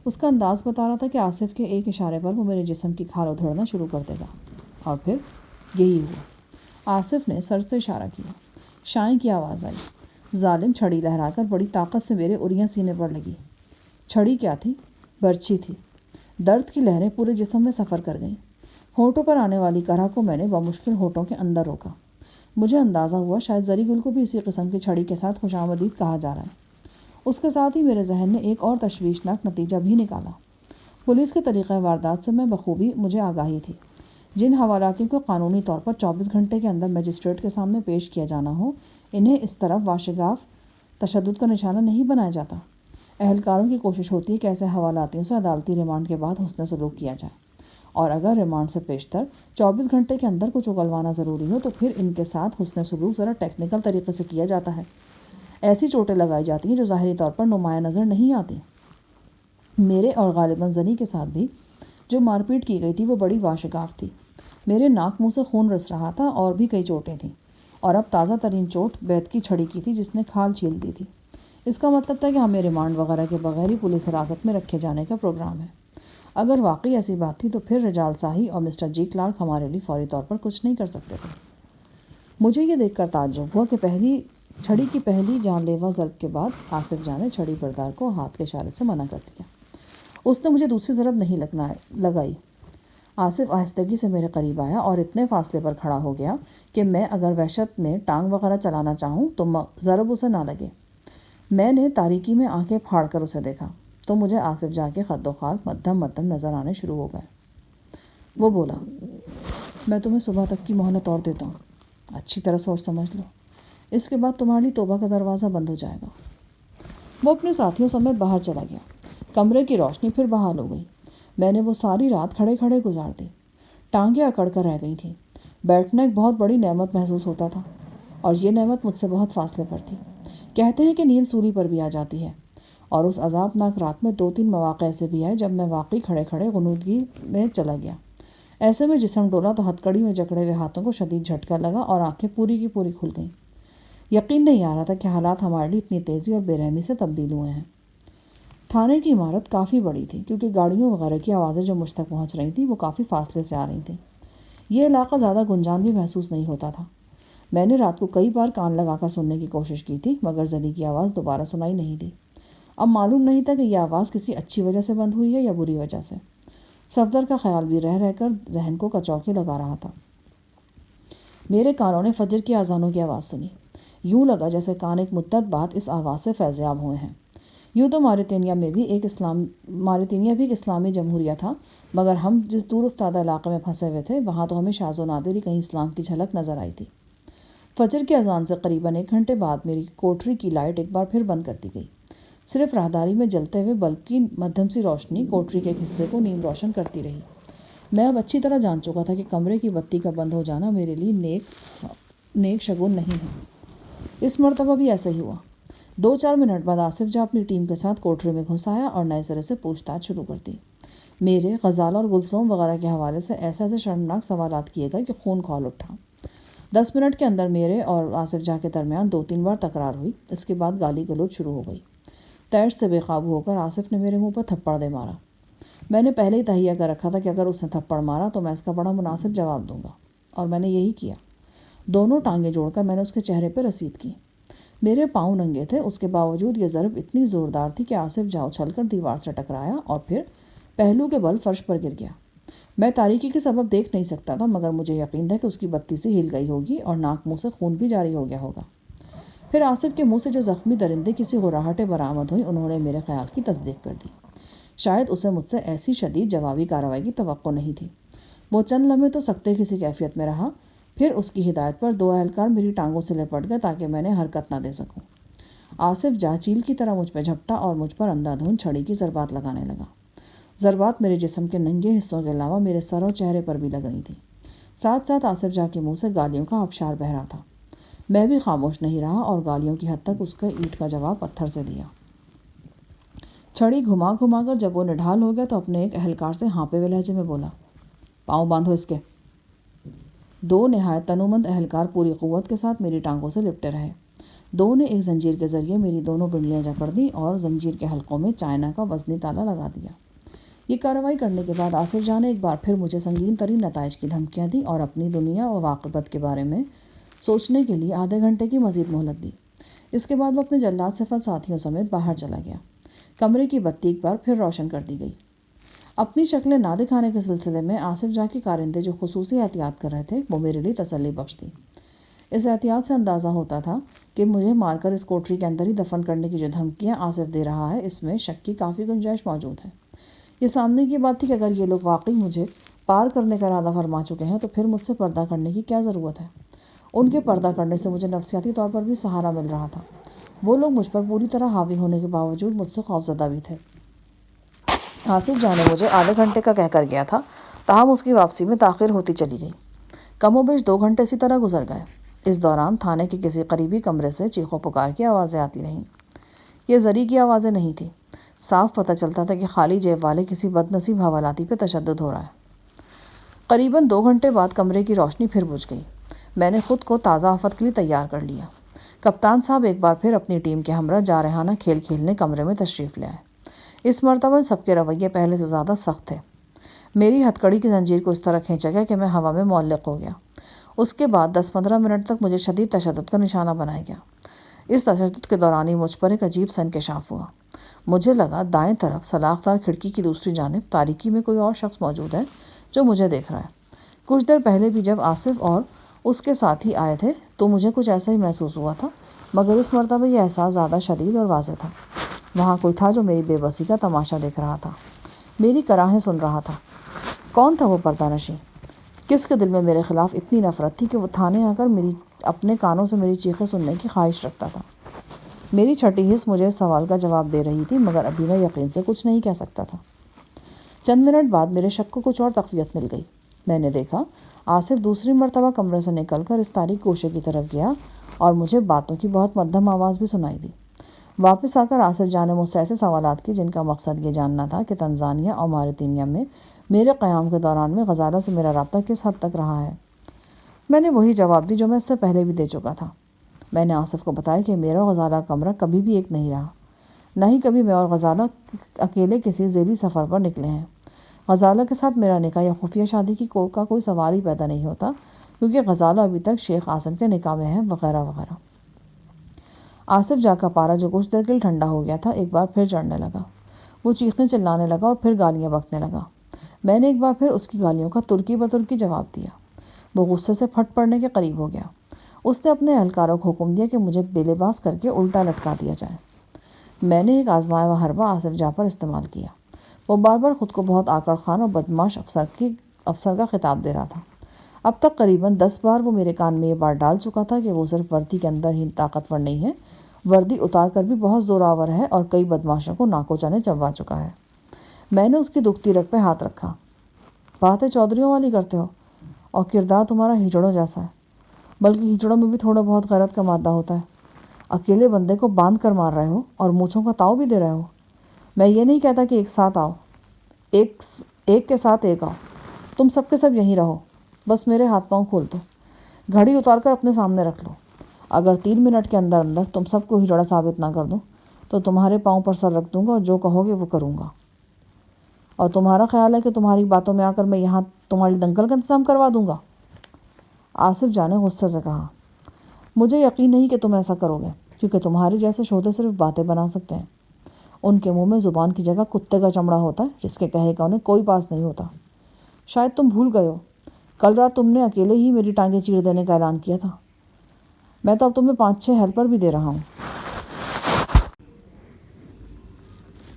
اس کا انداز بتا رہا تھا کہ آصف کے ایک اشارے پر وہ میرے جسم کی کھال ادھڑنا شروع کر دے گا، اور پھر یہی ہوا۔ آصف نے سر سے اشارہ کیا۔ شائیں کی آواز آئی۔ ظالم چھڑی لہرا کر بڑی طاقت سے میرے اریاں سینے پر لگی۔ چھڑی کیا تھی؟ برچھی تھی۔ درد کی لہریں پورے جسم میں سفر کر گئیں۔ ہونٹوں پر آنے والی کرہ کو میں نے بمشکل ہونٹوں کے اندر روکا۔ مجھے اندازہ ہوا شاید زری گل کو بھی اسی قسم کی چھڑی کے ساتھ خوش آمدید کہا جا رہا ہے۔ اس کے ساتھ ہی میرے ذہن نے ایک اور تشویشناک نتیجہ بھی نکالا۔ پولیس کے طریقہ واردات سے بخوبی مجھے آگاہی تھی۔ جن حوالاتیوں کو قانونی طور پر 24 گھنٹے کے اندر مجسٹریٹ کے سامنے پیش کیا جانا ہو، انہیں اس طرف واشگاف تشدد کا نشانہ نہیں بنایا جاتا۔ اہلکاروں کی کوشش ہوتی ہے کہ ایسے حوالاتیوں سے عدالتی ریمانڈ کے بعد حسن سلوک کیا جائے، اور اگر ریمانڈ سے پیشتر 24 گھنٹے کے اندر کچھ اگلوانا ضروری ہو تو پھر ان کے ساتھ حسن سلوک ذرا ٹیکنیکل طریقے سے کیا جاتا ہے۔ ایسی چوٹیں لگائی جاتی ہیں جو ظاہری طور پر نمایاں نظر نہیں آتی۔ میرے اور غالباً زنی کے ساتھ بھی جو مار پیٹ کی گئی تھی وہ بڑی واشگاف تھی۔ میرے ناک منہ سے خون رس رہا تھا اور بھی کئی چوٹیں تھیں، اور اب تازہ ترین چوٹ بیت کی چھڑی کی تھی جس نے کھال چھیل دی تھی۔ اس کا مطلب تھا کہ ہمیں ریمانڈ وغیرہ کے بغیر ہی پولیس حراست میں رکھے جانے کا پروگرام ہے۔ اگر واقعی ایسی بات تھی تو پھر رجال ساہی اور مسٹر جی کلارک ہمارے لیے فوری طور پر کچھ نہیں کر سکتے تھے۔ مجھے یہ دیکھ کر تعجب ہوا کہ چھڑی کی پہلی جان لیوا ضرب کے بعد آصف جاہ نے چھڑی بردار کو ہاتھ کے اشارے سے منع کر دیا۔ اس نے مجھے دوسری ضرب نہیں لگائی۔ آصف آہستگی سے میرے قریب آیا اور اتنے فاصلے پر کھڑا ہو گیا کہ میں اگر وحشت میں ٹانگ وغیرہ چلانا چاہوں تو ضرب اسے نہ لگے۔ میں نے تاریکی میں آنکھیں پھاڑ کر اسے دیکھا تو مجھے آصف جاہ کے خد و خال مدھم نظر آنے شروع ہو گئے۔ وہ بولا، میں تمہیں صبح تک کی مہلت اور دیتا ہوں، اچھی طرح سوچ سمجھ لو، اس کے بعد تمہاری لیے توبہ کا دروازہ بند ہو جائے گا۔ وہ اپنے ساتھیوں سمیت باہر چلا گیا۔ کمرے کی روشنی پھر بحال ہو گئی۔ میں نے وہ ساری رات کھڑے کھڑے گزار دی۔ ٹانگیں اکڑ کر رہ گئی تھیں۔ بیٹھنا ایک بہت بڑی نعمت محسوس ہوتا تھا، اور یہ نعمت مجھ سے بہت فاصلے پر تھی۔ کہتے ہیں کہ نیند سولی پر بھی آ جاتی ہے، اور اس عذابناک رات میں 2-3 مواقع ایسے بھی آئے جب میں واقعی کھڑے کھڑے غنودگی میں چلا گیا۔ ایسے میں جسم ڈولا تو ہتھکڑی میں جکڑے ہوئے ہاتھوں کو شدید جھٹکا لگا اور آنکھیں پوری کی پوری کھل گئیں۔ یقین نہیں آ رہا تھا کہ حالات ہمارے لیے اتنی تیزی اور بے رحمی سے تبدیل ہوئے ہیں۔ تھانے کی عمارت کافی بڑی تھی، کیونکہ گاڑیوں وغیرہ کی آوازیں جو مجھ تک پہنچ رہی تھیں وہ کافی فاصلے سے آ رہی تھیں۔ یہ علاقہ زیادہ گنجان بھی محسوس نہیں ہوتا تھا۔ میں نے رات کو کئی بار کان لگا کر سننے کی کوشش کی تھی، مگر زلی کی آواز دوبارہ سنائی نہیں دی۔ اب معلوم نہیں تھا کہ یہ آواز کسی اچھی وجہ سے بند ہوئی ہے یا بری وجہ سے۔ صفدر کا خیال بھی رہ رہ کر ذہن کو کچوکے لگا رہا تھا۔ میرے کانوں نے فجر کی اذانوں کی آواز سنی۔ یوں لگا جیسے کان ایک مدت بعد اس آواز سے فیضیاب ہوئے ہیں۔ یوں تو ماریتینیا بھی ایک اسلامی جمہوریہ تھا، مگر ہم جس دور افتادہ علاقے میں پھنسے ہوئے تھے وہاں تو ہمیں شاذ و نادر ہی کہیں اسلام کی جھلک نظر آئی تھی۔ فجر کی اذان سے قریباً 1 گھنٹے بعد میری کوٹری کی لائٹ ایک بار پھر بند کر دی گئی۔ صرف راہداری میں جلتے ہوئے بلب کی مدھم سی روشنی کوٹری کے ایک حصے کو نیم روشن کرتی رہی۔ میں اب اچھی طرح جان چکا تھا کہ کمرے کی بتی کا بند ہو جانا میرے لیے نیک شگون نہیں ہے۔ اس مرتبہ بھی ایسا ہی ہوا۔ 2-4 منٹ بعد آصف جا اپنی ٹیم کے ساتھ کوٹری میں گھس آیا اور نئے سرے سے پوچھ تاچھ شروع کر دی۔ میرے، غزالہ اور گلثوم وغیرہ کے حوالے سے ایسے شرمناک سوالات کیے گئے کہ خون کھول اٹھا۔ 10 منٹ کے اندر میرے اور آصف جا کے درمیان 2-3 بار تکرار ہوئی۔ اس کے بعد گالی گلوچ شروع ہو گئی۔ تیش سے بے قابو ہو کر آصف نے میرے منہ پر تھپڑ دے مارا۔ میں نے پہلے ہی تہیہ کر رکھا تھا کہ اگر اس نے تھپڑ مارا تو میں اس کا بڑا مناسب جواب دوں گا، اور میں نے یہی کیا۔ دونوں ٹانگیں جوڑ کر میں نے اس کے چہرے پہ رسید کی۔ میرے پاؤں ننگے تھے، اس کے باوجود یہ ضرب اتنی زوردار تھی کہ آصف جا اچھل کر دیوار سے ٹکرایا اور پھر پہلو کے بل فرش پر گر گیا۔ میں تاریکی کے سبب دیکھ نہیں سکتا تھا، مگر مجھے یقین تھا کہ اس کی بتی سی ہل گئی ہوگی اور ناک منہ سے خون بھی جاری ہو گیا ہوگا۔ پھر آصف کے منہ سے جو زخمی درندے کسی غراہٹیں برآمد ہوئیں، انہوں نے میرے خیال کی تصدیق کر دی۔ شاید اسے مجھ سے ایسی شدید جوابی کارروائی کی توقع نہیں تھی۔ وہ چند لمحے تو سکتے کسی کیفیت میں رہا، پھر اس کی ہدایت پر 2 اہلکار میری ٹانگوں سے لپٹ گئے تاکہ میں نے حرکت نہ دے سکوں۔ آصف جا چیل کی طرح مجھ پہ جھپٹا اور مجھ پر اندھا دھند چھڑی کی ضربات لگانے لگا۔ ضربات میرے جسم کے ننگے حصوں کے علاوہ میرے سر اور چہرے پر بھی لگ رہی تھیں۔ ساتھ ساتھ آصف جا کے منہ سے گالیوں کا آبشار بہہ رہا تھا۔ میں بھی خاموش نہیں رہا اور گالیوں کی حد تک اس کا اینٹ کا جواب پتھر سے دیا۔ چھڑی گھما گھما کر جب وہ نڈھال ہو گیا تو اپنے ایک اہلکار سے ہانپے ہوئے لہجے میں بولا، پاؤں باندھو اس کے۔ 2 نہایت تنومند اہلکار پوری قوت کے ساتھ میری ٹانگوں سے لپٹے رہے۔ 2 نے ایک زنجیر کے ذریعے میری دونوں پنڈلیاں جکڑ دیں اور زنجیر کے حلقوں میں چائنا کا وزنی تالا لگا دیا۔ یہ کارروائی کرنے کے بعد آصف جا نے ایک بار پھر مجھے سنگین ترین نتائج کی دھمکیاں دیں اور اپنی دنیا و عاقبت کے بارے میں سوچنے کے لیے آدھے گھنٹے کی مزید مہلت دی۔ اس کے بعد وہ اپنے جلاد صفت ساتھیوں سمیت باہر چلا گیا۔ کمرے کی بتی ایک بار پھر روشن کر دی گئی۔ اپنی شکلیں نہ دکھانے کے سلسلے میں آصف جا کے کارندے جو خصوصی احتیاط کر رہے تھے وہ میرے لیے تسلی بخش تھی۔ اس احتیاط سے اندازہ ہوتا تھا کہ مجھے مار کر اس کوٹری کے اندر ہی دفن کرنے کی جو دھمکیاں آصف دے رہا ہے، اس میں شک کی کافی گنجائش موجود ہے۔ یہ سامنے کی بات تھی کہ اگر یہ لوگ واقعی مجھے پار کرنے کا ارادہ فرما چکے ہیں تو پھر مجھ سے پردہ کرنے کی کیا ضرورت ہے؟ ان کے پردہ کرنے سے مجھے نفسیاتی طور پر بھی سہارا مل رہا تھا۔ وہ لوگ مجھ پر پوری طرح حاوی ہونے کے باوجود مجھ سے خوفزدہ بھی تھے۔ آصف جا نے مجھے آدھے گھنٹے کا کہہ کر گیا تھا، تاہم اس کی واپسی میں تاخیر ہوتی چلی گئی۔ کم و بیش 2 گھنٹے اسی طرح گزر گئے۔ اس دوران تھانے کے کسی قریبی کمرے سے چیخو پکار کی آوازیں آتی رہیں۔ یہ زری کی آوازیں نہیں تھیں۔ صاف پتہ چلتا تھا کہ خالی جیب والے کسی بد نصیب حوالاتی پہ تشدد ہو رہا ہے۔ قریباً 2 گھنٹے بعد کمرے کی روشنی پھر بجھ گئی۔ میں نے خود کو تازہ آفت کے لیے تیار کر لیا۔ کپتان صاحب ایک بار پھر اپنی ٹیم کے ہمراہ جارحانہ کھیل کھیلنے کمرے میں تشریف لے آئے۔ اس مرتبہ سب کے رویے پہلے سے زیادہ سخت تھے۔ میری ہتھکڑی کی زنجیر کو اس طرح کھینچا گیا کہ میں ہوا میں معلق ہو گیا۔ اس کے بعد 10-15 منٹ تک مجھے شدید تشدد کا نشانہ بنایا گیا۔ اس تشدد کے دوران ہی مجھ پر ایک عجیب سا انکشاف ہوا۔ مجھے لگا دائیں طرف سلاخ دار کھڑکی کی دوسری جانب تاریکی میں کوئی اور شخص موجود ہے جو مجھے دیکھ رہا ہے۔ کچھ دیر پہلے بھی جب آصف اور اس کے ساتھی آئے تھے تو مجھے کچھ ایسا ہی محسوس ہوا تھا، مگر اس مرتبہ یہ احساس زیادہ شدید اور واضح تھا۔ وہاں کوئی تھا جو میری بے بسی کا تماشا دیکھ رہا تھا، میری کراہیں سن رہا تھا۔ کون تھا وہ پردہ نشیں؟ کس کے دل میں میرے خلاف اتنی نفرت تھی کہ وہ تھانے آ کر اپنے کانوں سے میری چیخیں سننے کی خواہش رکھتا تھا؟ میری چھٹی حس مجھے اس سوال کا جواب دے رہی تھی، مگر ابھی میں یقین سے کچھ نہیں کہہ سکتا تھا۔ چند منٹ بعد میرے شک کو کچھ اور تقویت مل گئی۔ میں نے دیکھا آصف دوسری مرتبہ کمرے سے نکل کر اس تاریک گوشے کی طرف گیا اور مجھے باتوں کی بہت مدھم آواز بھی سنائی دی۔ واپس آ کر آصف جا نے مجھ سے ایسے سوالات کیے جن کا مقصد یہ جاننا تھا کہ تنزانیہ اور ماریتینیا میں میرے قیام کے دوران میں غزالہ سے میرا رابطہ کس حد تک رہا ہے۔ میں نے وہی جواب دی جو میں اس سے پہلے بھی دے چکا تھا۔ میں نے آصف کو بتایا کہ میرا اور غزالہ کمرہ کبھی بھی ایک نہیں رہا، نہ ہی کبھی میں اور غزالہ اکیلے کسی ذیلی سفر پر نکلے ہیں۔ غزالہ کے ساتھ میرا نکاح یا خفیہ شادی کا کوئی سوال ہی پیدا نہیں ہوتا، کیونکہ غزالہ ابھی تک شیخ عاصم کے نکاح میں ہے، وغیرہ وغیرہ۔ آصف جا کا پارا جو کچھ دیر کے لیے ٹھنڈا ہو گیا تھا ایک بار پھر چڑھنے لگا۔ وہ چیخنے چلانے لگا اور پھر گالیاں بکنے لگا۔ میں نے ایک بار پھر اس کی گالیوں کا ترکی بترکی جواب دیا۔ وہ غصے سے پھٹ پڑنے کے قریب ہو گیا۔ اس نے اپنے اہلکاروں کو حکم دیا کہ مجھے بے لباس کر کے الٹا لٹکا دیا جائے۔ میں نے ایک آزمایا ہوا حربہ آصف جا پر استعمال کیا۔ وہ بار بار خود کو بہت آکڑ خان اور بدماش افسر کا خطاب دے رہا تھا۔ اب تک قریباً 10 بار وہ میرے کان میں یہ بات ڈال چکا تھا کہ وہ صرف وردی کے اندر ہی طاقتور نہیں ہے، وردی اتار کر بھی بہت زوراور ہے اور کئی بدماشوں کو ناکو چنے چبا چکا ہے۔ میں نے اس کی دکھتی رگ پہ ہاتھ رکھا۔ باتیں چودھریوں والی کرتے ہو اور کردار تمہارا ہجڑوں جیسا ہے، بلکہ ہجڑوں میں بھی تھوڑا بہت غیرت کا مادہ ہوتا ہے۔ اکیلے بندے کو باندھ کر مار رہے ہو اور مونچھوں کا تاؤ بھی دے رہے ہو۔ میں یہ نہیں کہتا کہ ایک ساتھ آؤ، ایک کے ساتھ ایک آؤ، تم سب کے سب یہیں رہو، بس میرے ہاتھ پاؤں کھول دو، گھڑی اتار کر اپنے سامنے رکھ لو۔ اگر 3 منٹ کے اندر اندر تم سب کو ہجڑا ثابت نہ کر دو تو تمہارے پاؤں پر سر رکھ دوں گا اور جو کہو گے وہ کروں گا۔ اور تمہارا خیال ہے کہ تمہاری باتوں میں آ کر میں یہاں تمہاری دنگل کا انتظام کروا دوں گا؟ آصف جان نے غصے سے کہا، مجھے یقین نہیں کہ تم ایسا کرو گے، کیونکہ تمہارے جیسے شودے صرف باتیں بنا سکتے ہیں۔ ان کے منہ میں زبان کی جگہ کتے کا چمڑا ہوتا ہے، جس کے کہے کا انہیں کوئی پاس نہیں ہوتا۔ شاید تم بھول گئے ہو، کل رات تم نے اکیلے ہی میری ٹانگیں چیر دینے کا اعلان کیا تھا۔ میں تو اب تمہیں 5-6 ہیلپر بھی دے رہا ہوں۔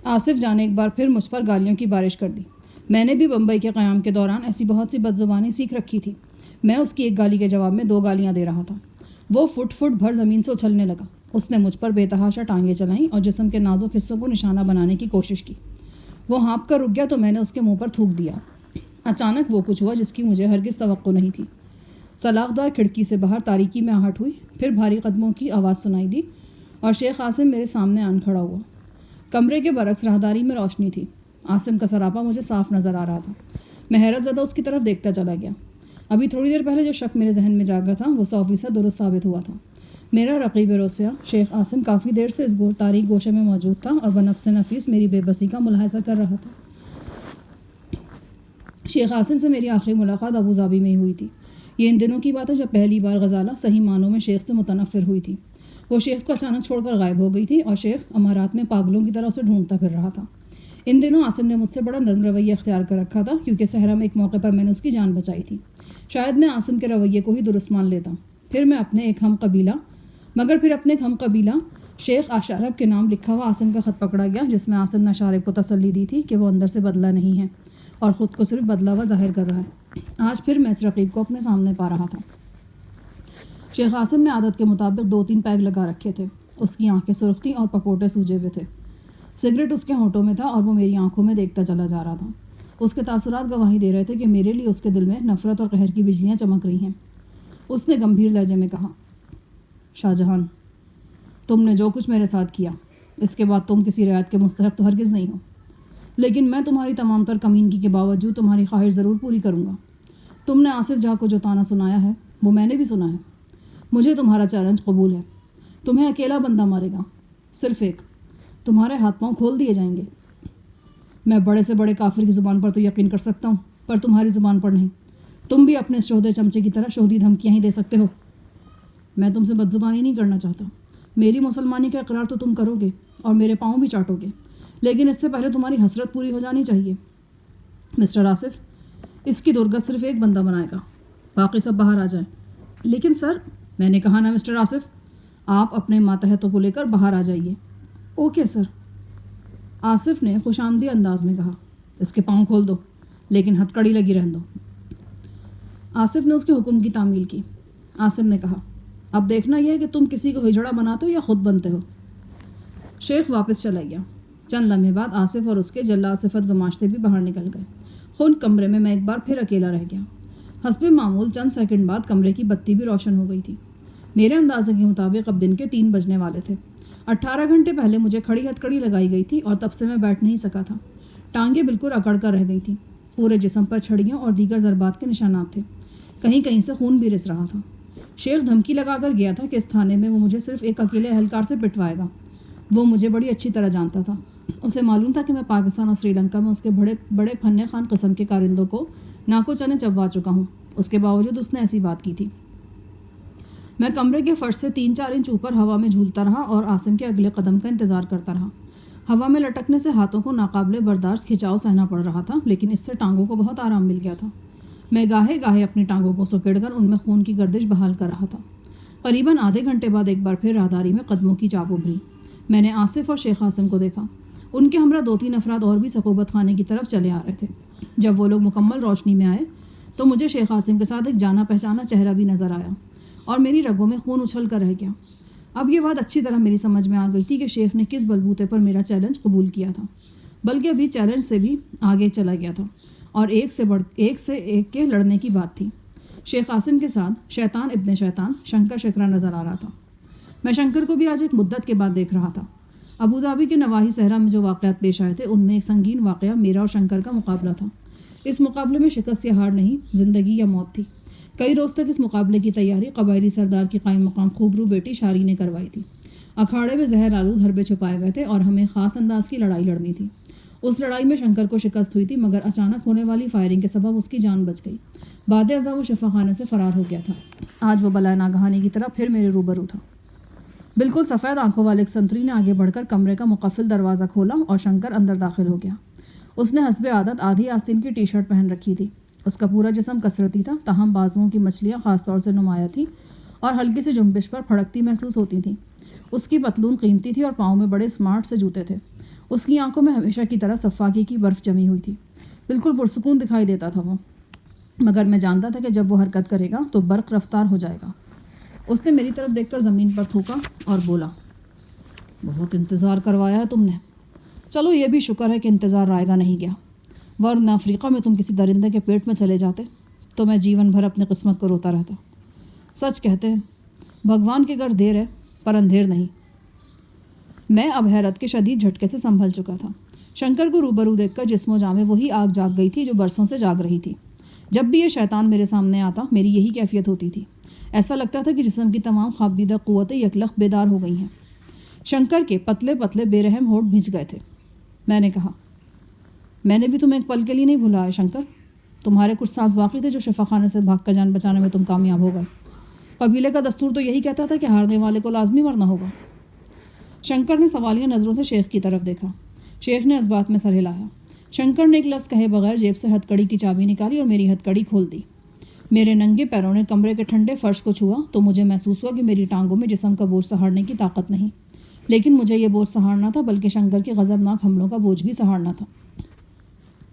آصف جان نے ایک بار پھر مجھ پر گالیوں کی بارش کر دی۔ میں نے بھی بمبئی کے قیام کے دوران ایسی بہت سی بدزبانی سیکھ رکھی تھی۔ میں اس کی ایک گالی کے جواب میں 2 گالیاں دے رہا تھا۔ وہ فٹ بھر زمین سے اچھلنے لگا۔ اس نے مجھ پر بے تحاشا ٹانگیں چلائیں اور جسم کے نازک حصوں کو نشانہ بنانے کی کوشش کی۔ وہ ہانپ کر رک گیا تو میں نے اس کے منہ پر تھوک دیا۔ اچانک وہ کچھ ہوا جس کی مجھے ہرگز توقع نہیں تھی۔ سلاخدار کھڑکی سے باہر تاریکی میں آہٹ ہوئی، پھر بھاری قدموں کی آواز سنائی دی اور شیخ عاصم میرے سامنے آن کھڑا ہوا۔ کمرے کے برعکس راہداری میں روشنی تھی۔ عاصم کا سراپا مجھے صاف نظر آ رہا تھا۔ میں حیرت زدہ اس کی طرف دیکھتا چلا گیا۔ ابھی تھوڑی دیر پہلے جو شک میرے ذہن میں جاگا تھا وہ 100% درست ثابت ہوا تھا۔ میرا رقیب روسیہ شیخ عاصم کافی دیر سے اس تاریک گوشے میں موجود تھا اور بنفس نفیس میری بے بسی کا ملاحظہ کر رہا تھا۔ شیخ عاصم سے میری آخری ملاقات ابوظہبی میں ہی ہوئی تھی۔ یہ ان دنوں کی بات ہے جب پہلی بار غزالہ صحیح معنوں میں شیخ سے متنفر ہوئی تھی۔ وہ شیخ کو اچانک چھوڑ کر غائب ہو گئی تھی اور شیخ امارات میں پاگلوں کی طرح اسے ڈھونڈتا پھر رہا تھا۔ ان دنوں عاصم نے مجھ سے بڑا نرم رویہ اختیار کر رکھا تھا، کیونکہ صحرا میں ایک موقع پر میں نے اس کی جان بچائی تھی۔ شاید میں عاصم کے رویے کو ہی درست مان لیتا، پھر اپنے ایک ہم قبیلہ شیخ آشارب کے نام لکھا ہوا عاصم کا خط پکڑا گیا، جس میں عاصم نے شارب کو تسلی دی تھی کہ وہ اندر سے بدلہ نہیں ہے اور خود کو صرف بدلا ہوا ظاہر کر رہا ہے۔ آج پھر میں اس رقیب کو اپنے سامنے پا رہا تھا۔ شیخ عاصم نے عادت کے مطابق 2-3 پیگ لگا رکھے تھے۔ اس کی آنکھیں سرخ تھیں اور پپوٹے سوجے ہوئے تھے۔ سگریٹ اس کے ہونٹوں میں تھا اور وہ میری آنکھوں میں دیکھتا چلا جا رہا تھا۔ اس کے تاثرات گواہی دے رہے تھے کہ میرے لیے اس کے دل میں نفرت اور قہر کی بجلیاں چمک رہی ہیں۔ اس نے گمبھیر لہجے میں کہا، شاہ جہان، تم نے جو کچھ میرے ساتھ کیا، اس کے بعد تم کسی رعایت کے مستحق تو ہرگز نہیں ہو، لیکن میں تمہاری تمام تر کمینگی کے باوجود تمہاری خواہش ضرور پوری کروں گا۔ تم نے آصف جہاں کو جو طعنہ سنایا ہے وہ میں نے بھی سنا ہے۔ مجھے تمہارا چیلنج قبول ہے۔ تمہیں اکیلا بندہ مارے گا، صرف ایک۔ تمہارے ہاتھ پاؤں کھول دیے جائیں گے۔ میں بڑے سے بڑے کافر کی زبان پر تو یقین کر سکتا ہوں، پر تمہاری زبان پر نہیں۔ تم بھی اپنے شہدے چمچے کی طرح شہودی دھمکیاں ہی دے سکتے ہو۔ میں تم سے بدزبانی نہیں کرنا چاہتا۔ میری مسلمانی کا اقرار تو تم کرو گے اور میرے پاؤں بھی چاٹو گے، لیکن اس سے پہلے تمہاری حسرت پوری ہو جانی چاہیے۔ مسٹر آصف، اس کی درگت صرف ایک بندہ بنائے گا، باقی سب باہر آ جائیں۔ لیکن سر، میں نے کہا نا مسٹر آصف، آپ اپنے ماتحتوں کو لے کر باہر آ جائیے۔ اوکے سر، آصف نے خوش آمدی انداز میں کہا۔ اس کے پاؤں کھول دو، لیکن ہتھکڑی لگی رہن دو۔ آصف نے اس کے حکم کی تعمیل کی۔ آصف نے کہا، اب دیکھنا یہ ہے کہ تم کسی کو ہجڑا بناتے ہو یا خود بنتے ہو۔ شیخ واپس چلا گیا۔ چند لمحے بعد آصف اور اس کے جلاد صفت گماشتے بھی باہر نکل گئے۔ خنک کمرے میں ایک بار پھر اکیلا رہ گیا۔ حسب معمول چند سیکنڈ بعد کمرے کی بتی بھی روشن ہو گئی تھی۔ میرے اندازے کے مطابق اب دن کے 3 بجنے والے تھے۔ 18 گھنٹے پہلے مجھے کھڑی ہتھکڑی لگائی گئی تھی اور تب سے میں بیٹھ نہیں سکا تھا۔ ٹانگیں بالکل اکڑ کر رہ گئی تھیں۔ پورے جسم پر چھڑیوں اور دیگر ضربات کے نشانات تھے۔ کہیں کہیں سے خون بھی رس رہا تھا۔ شیخ دھمکی لگا کر گیا تھا کہ اس تھانے میں وہ مجھے صرف ایک اکیلے اہلکار سے پٹوائے گا۔ وہ مجھے بڑی اچھی طرح جانتا تھا۔ اسے معلوم تھا کہ میں پاکستان اور سری لنکا میں اس کے بڑے فن خوان قسم کے کارندوں کو ناکو چنے چبوا چکا ہوں۔ اس کے باوجود اس نے ایسی بات کی تھی۔ میں کمرے کے فرش سے 3-4 انچ اوپر ہوا میں جھولتا رہا اور عاصم کے اگلے قدم کا انتظار کرتا رہا۔ ہوا میں لٹکنے سے ہاتھوں کو ناقابل برداشت کھچاؤ سہنا پڑ رہا تھا، لیکن اس سے ٹانگوں کو بہت آرام مل گیا تھا۔ میں گاہے گاہے اپنی ٹانگوں کو سکیڑ کر ان میں خون کی گردش بحال کر رہا تھا۔ قریباً آدھے گھنٹے بعد ایک بار پھر راہداری میں قدموں کی چاپ ابھری۔ میں نے آصف اور شیخ عاصم کو دیکھا۔ ان کے ہمراہ 2-3 افراد اور بھی ثقوبت خانے کی طرف چلے آ رہے تھے۔ جب وہ لوگ مکمل روشنی میں آئے تو مجھے شیخ عاصم کے ساتھ ایک جانا پہچانا چہرہ بھی نظر آیا اور میری رگوں میں خون اچھل کر رہ گیا۔ اب یہ بات اچھی طرح میری سمجھ میں آ گئی تھی کہ شیخ نے کس بلبوتے پر میرا چیلنج قبول کیا تھا، بلکہ ابھی چیلنج سے بھی آگے چلا گیا تھا اور ایک سے ایک کے لڑنے کی بات تھی۔ شیخ عاصم کے ساتھ شیطان ابن شیطان شنکر شکرا نظر آ رہا تھا۔ میں شنکر کو بھی آج ایک مدت کے بعد دیکھ رہا تھا۔ ابوظہبی کے نواحی صحرا میں جو واقعات پیش آئے تھے ان میں ایک سنگین واقعہ میرا اور شنکر کا مقابلہ تھا۔ اس مقابلے میں شکست یا ہار نہیں، زندگی یا موت تھی۔ کئی روز تک اس مقابلے کی تیاری قبائلی سردار کی قائم مقام خوبرو بیٹی شاری نے کروائی تھی۔ اکھاڑے میں زہر آلود حربے چھپائے گئے تھے اور ہمیں خاص انداز کی لڑائی لڑنی تھی۔ اس لڑائی میں شنکر کو شکست ہوئی تھی، مگر اچانک ہونے والی فائرنگ کے سبب اس کی جان بچ گئی۔ بعد ازاں وہ شفا خانے سے فرار ہو گیا تھا۔ آج وہ بلائے ناگہانی کی طرح پھر میرے روبرو تھا۔ بالکل سفید آنکھوں والے ایک سنتری نے آگے بڑھ کر کمرے کا مقفل دروازہ کھولا اور شنکر اندر داخل ہو گیا۔ اس نے حسب عادت آدھی آستین کی ٹی شرٹ پہن رکھی تھی۔ اس کا پورا جسم کثرتی تھا، تاہم بازوؤں کی مچھلیاں خاص طور سے نمایاں تھیں اور ہلکی سی جنبش پر پھڑکتی محسوس ہوتی تھیں۔ اس کی پتلون قیمتی تھی اور پاؤں میں بڑے اسمارٹ سے جوتے تھے۔ اس کی آنکھوں میں ہمیشہ کی طرح صفاقی کی برف جمی ہوئی تھی۔ بالکل پرسکون دکھائی دیتا تھا وہ، مگر میں جانتا تھا کہ جب وہ حرکت کرے گا تو برق رفتار ہو جائے گا۔ اس نے میری طرف دیکھ کر زمین پر تھوکا اور بولا، بہت انتظار کروایا ہے تم نے۔ چلو یہ بھی شکر ہے کہ انتظار رائگاں نہیں گیا، ورنہ افریقہ میں تم کسی درندے کے پیٹ میں چلے جاتے تو میں جیون بھر اپنی قسمت کو روتا رہتا۔ سچ کہتے ہیں بھگوان کے گھر دیر ہے پر اندھیر نہیں۔ میں اب حیرت کے شدید جھٹکے سے سنبھل چکا تھا۔ شنکر کو روبرو دیکھ کر جسم و جاں میں وہی آگ جاگ گئی تھی جو برسوں سے جاگ رہی تھی۔ جب بھی یہ شیطان میرے سامنے آتا میری یہی کیفیت ہوتی تھی۔ ایسا لگتا تھا کہ جسم کی تمام خوابیدہ قوتیں یکلخت بیدار ہو گئی ہیں۔ شنکر کے پتلے پتلے بے رحم ہونٹ بھیج گئے تھے۔ میں نے کہا، میں نے بھی تمہیں ایک پل کے لیے نہیں بھولا ہے شنکر۔ تمہارے کچھ سانس باقی تھے جو شفا خانے سے بھاگ کر جان بچانے میں تم کامیاب ہو گئے۔ قبیلے کا دستور تو یہی کہتا تھا کہ ہارنے والے کو لازمی مرنا ہوگا۔ شنکر نے سوالیہ نظروں سے شیخ کی طرف دیکھا۔ شیخ نے اس بات میں سر ہلایا۔ شنکر نے ایک لفظ کہے بغیر جیب سے ہتھ کڑی کی چابی نکالی اور میری ہتھ کڑی کھول دی۔ میرے ننگے پیروں نے کمرے کے ٹھنڈے فرش کو چھوا تو مجھے محسوس ہوا کہ میری ٹانگوں میں جسم کا بوجھ سہارنے کی طاقت نہیں، لیکن مجھے یہ بوجھ سہارنا تھا بلکہ شنکر کے غضبناک حملوں کا بوجھ بھی سہارنا تھا۔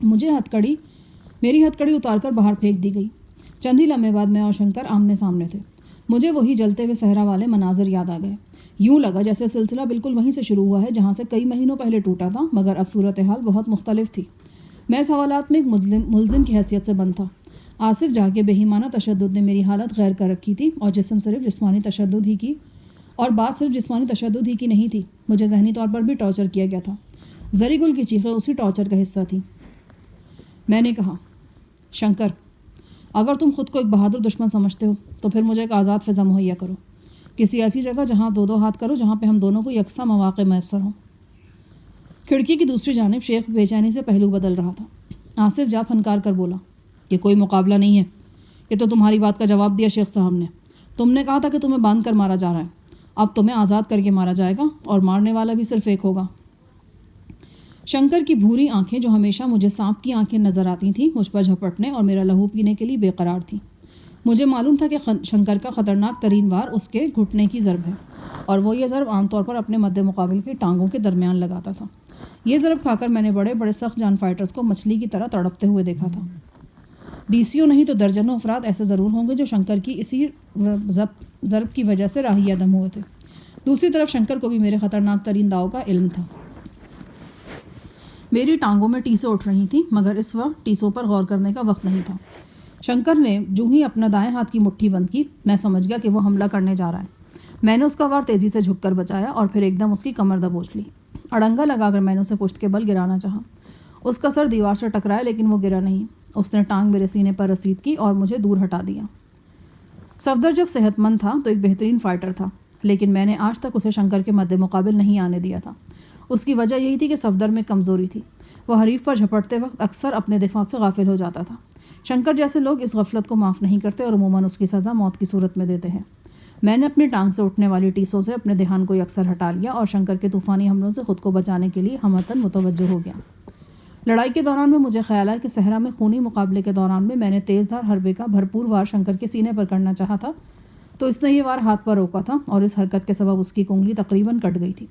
میری ہتھ کڑی اتار کر باہر پھینک دی گئی۔ چند ہی لمحے بعد میں اور شنکر آمنے سامنے تھے۔ مجھے وہی جلتے ہوئے صحرا والے مناظر یاد آ گئے۔ یوں لگا جیسے سلسلہ بالکل وہیں سے شروع ہوا ہے جہاں سے کئی مہینوں پہلے ٹوٹا تھا، مگر اب صورتحال بہت مختلف تھی۔ میں سوالات میں ایک ملزم کی حیثیت سے بند تھا۔ آصف جا کے بہیمانہ تشدد نے میری حالت غیر کر رکھی تھی اور جسم صرف جسمانی تشدد ہی کی اور بات صرف جسمانی تشدد ہی کی نہیں تھی، مجھے ذہنی طور پر بھی ٹارچر کیا گیا تھا۔ زری گل کی چیخیں اسی ٹارچر کا حصہ تھیں۔ میں نے کہا، شنکر، اگر تم خود کو ایک بہادر دشمن سمجھتے ہو تو پھر مجھے ایک آزاد فضا مہیا کرو، کسی ایسی جگہ جہاں دو ہاتھ کرو، جہاں پہ ہم دونوں کو یکساں مواقع میسر ہوں۔ کھڑکی کی دوسری جانب شیخ بے چینی سے پہلو بدل رہا تھا۔ آصف جا پھنکار کر بولا، یہ کوئی مقابلہ نہیں ہے، یہ تو تمہاری بات کا جواب دیا شیخ صاحب نے۔ تم نے کہا تھا کہ تمہیں باندھ کر مارا جا رہا ہے، اب تمہیں آزاد کر کے مارا جائے گا اور مارنے والا بھی صرف ایک ہوگا۔ شنکر کی بھوری آنکھیں جو ہمیشہ مجھے سانپ کی آنکھیں نظر آتی تھیں مجھ پر جھپٹنے اور میرا لہو پینے کے لیے بے قرار تھیں۔ مجھے معلوم تھا کہ شنکر کا خطرناک ترین وار اس کے گھٹنے کی ضرب ہے اور وہ یہ ضرب عام طور پر اپنے مد مقابل کی ٹانگوں کے درمیان لگاتا تھا۔ یہ ضرب کھا کر میں نے بڑے بڑے سخت جان فائٹرز کو مچھلی کی طرح تڑپتے ہوئے دیکھا تھا۔ بیسیوں نہیں تو درجنوں افراد ایسے ضرور ہوں گے جو شنکر کی اسی ضرب کی وجہ سے راہی عدم ہوئے تھے۔ دوسری طرف شنکر کو بھی میرے خطرناک ترین داؤ کا علم تھا۔ میری ٹانگوں میں ٹیسیں اٹھ رہی تھیں، مگر اس وقت ٹیسوں پر غور کرنے کا وقت نہیں تھا۔ شنکر نے جو ہی اپنا دائیں ہاتھ کی مٹھی بند کی، میں سمجھ گیا کہ وہ حملہ کرنے جا رہا ہے۔ میں نے اس کا وار تیزی سے جھک کر بچایا اور پھر ایک دم اس کی کمر دبوچ لی۔ اڑنگا لگا کر میں نے اسے پشت کے بل گرانا چاہا۔ اس کا سر دیوار سے ٹکرایا لیکن وہ گرا نہیں۔ اس نے ٹانگ میرے سینے پر رسید کی اور مجھے دور ہٹا دیا۔ صفدر جب صحت مند تھا تو ایک بہترین فائٹر تھا، لیکن میں نے آج تک اسے شنکر کے مد مقابل نہیں آنے دیا تھا۔ اس کی وجہ یہی تھی کہ صفدر میں کمزوری تھی، وہ حریف پر جھپٹتے وقت اکثر اپنے دفاع سے غافل ہو جاتا تھا۔ شنکر جیسے لوگ اس غفلت کو معاف نہیں کرتے اور عموماً اس کی سزا موت کی صورت میں دیتے ہیں۔ میں نے اپنی ٹانگ سے اٹھنے والی ٹیسوں سے اپنے دھیان کو یکسر ہٹا لیا اور شنکر کے طوفانی حملوں سے خود کو بچانے کے لیے ہمتاً متوجہ ہو گیا۔ لڑائی کے دوران میں مجھے خیال آیا کہ صحرا میں خونی مقابلے کے دوران میں نے تیز دھار حربے کا بھرپور وار شنکر کے سینے پر کرنا چاہا تھا تو اس نے یہ وار ہاتھ پر روکا تھا اور اس حرکت کے سبب اس کی انگلی تقریباً کٹ گئی تھی۔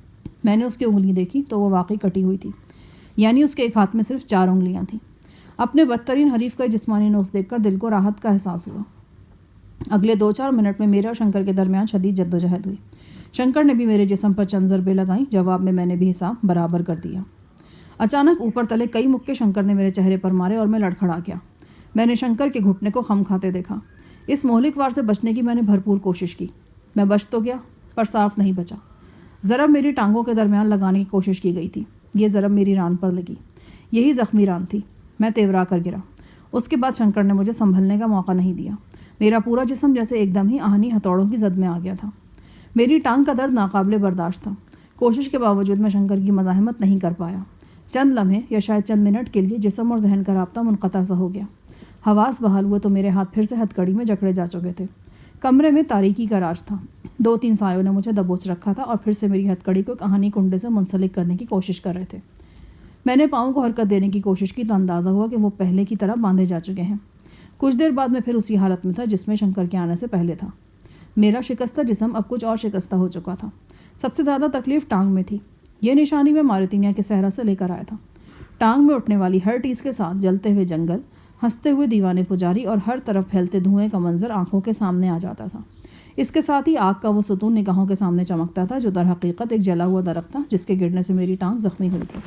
میں نے اس کی انگلی دیکھی تو وہ واقعی کٹی ہوئی تھی، یعنی اس کے ایک ہاتھ میں صرف 4 انگلیاں تھیں۔ اپنے بدترین حریف کا جسمانی نوس دیکھ کر دل کو راحت کا احساس ہوا۔ اگلے 2-4 منٹ میں میرے اور شنکر کے درمیان شدید جدوجہد ہوئی۔ شنکر نے بھی میرے جسم پر چند ضربیں لگائیں، جواب میں نے بھی حساب برابر کر دیا۔ اچانک اوپر تلے کئی مکے شنکر نے میرے چہرے پر مارے اور میں لڑکھڑا گیا۔ میں نے شنکر کے گھٹنے کو خم کھاتے دیکھا۔ اس مہلک وار سے بچنے کی میں نے بھرپور کوشش کی۔ میں بچ تو گیا پر صاف نہیں بچا۔ ضرب میری ٹانگوں کے درمیان لگانے کی کوشش کی گئی تھی۔ یہ ضرب میری ران پر لگی، یہی زخمی ران تھی۔ میں تیورا کر گرا۔ اس کے بعد شنکر نے مجھے سنبھلنے کا موقع نہیں دیا۔ میرا پورا جسم جیسے ایک دم ہی آہنی ہتھوڑوں کی زد میں آ گیا تھا۔ میری ٹانگ کا درد ناقابل برداشت تھا۔ کوشش کے باوجود میں شنکر کی مزاحمت نہیں کر پایا۔ چند لمحے یا شاید چند منٹ کے لیے جسم اور ذہن کا رابطہ منقطع سا ہو گیا۔ حواس بحال ہوئے تو میرے ہاتھ پھر سے ہتھ کڑی میں جکڑے جا چکے تھے۔ کمرے میں تاریکی کا راج تھا۔ 2-3 سایوں نے مجھے دبوچ رکھا تھا اور پھر سے میری ہتھ کڑی کو ایک آہنی کنڈے سے منسلک کرنے کی کوشش کر رہے تھے۔ میں نے پاؤں کو حرکت دینے کی کوشش کی تو اندازہ ہوا کہ وہ پہلے کی طرح باندھے جا چکے ہیں۔ کچھ دیر بعد میں پھر اسی حالت میں تھا جس میں شنکر کے آنے سے پہلے تھا۔ میرا شکستہ جسم اب کچھ اور شکستہ ہو چکا تھا۔ سب سے زیادہ تکلیف ٹانگ میں تھی۔ یہ نشانی میں ماریتینیا کے صحرا سے لے کر آیا تھا۔ ٹانگ میں اٹھنے والی ہر ٹیس کے ساتھ جلتے ہوئے جنگل، ہنستے ہوئے دیوانے پجاری اور ہر طرف پھیلتے دھوئیں کا منظر آنکھوں کے سامنے آ جاتا تھا۔ اس کے ساتھ ہی آگ کا وہ ستون نگاہوں کے سامنے چمکتا تھا جو در حقیقت ایک جلا ہوا درخت تھا جس کے گرنے سے میری ٹانگ زخمی ہوئی تھی۔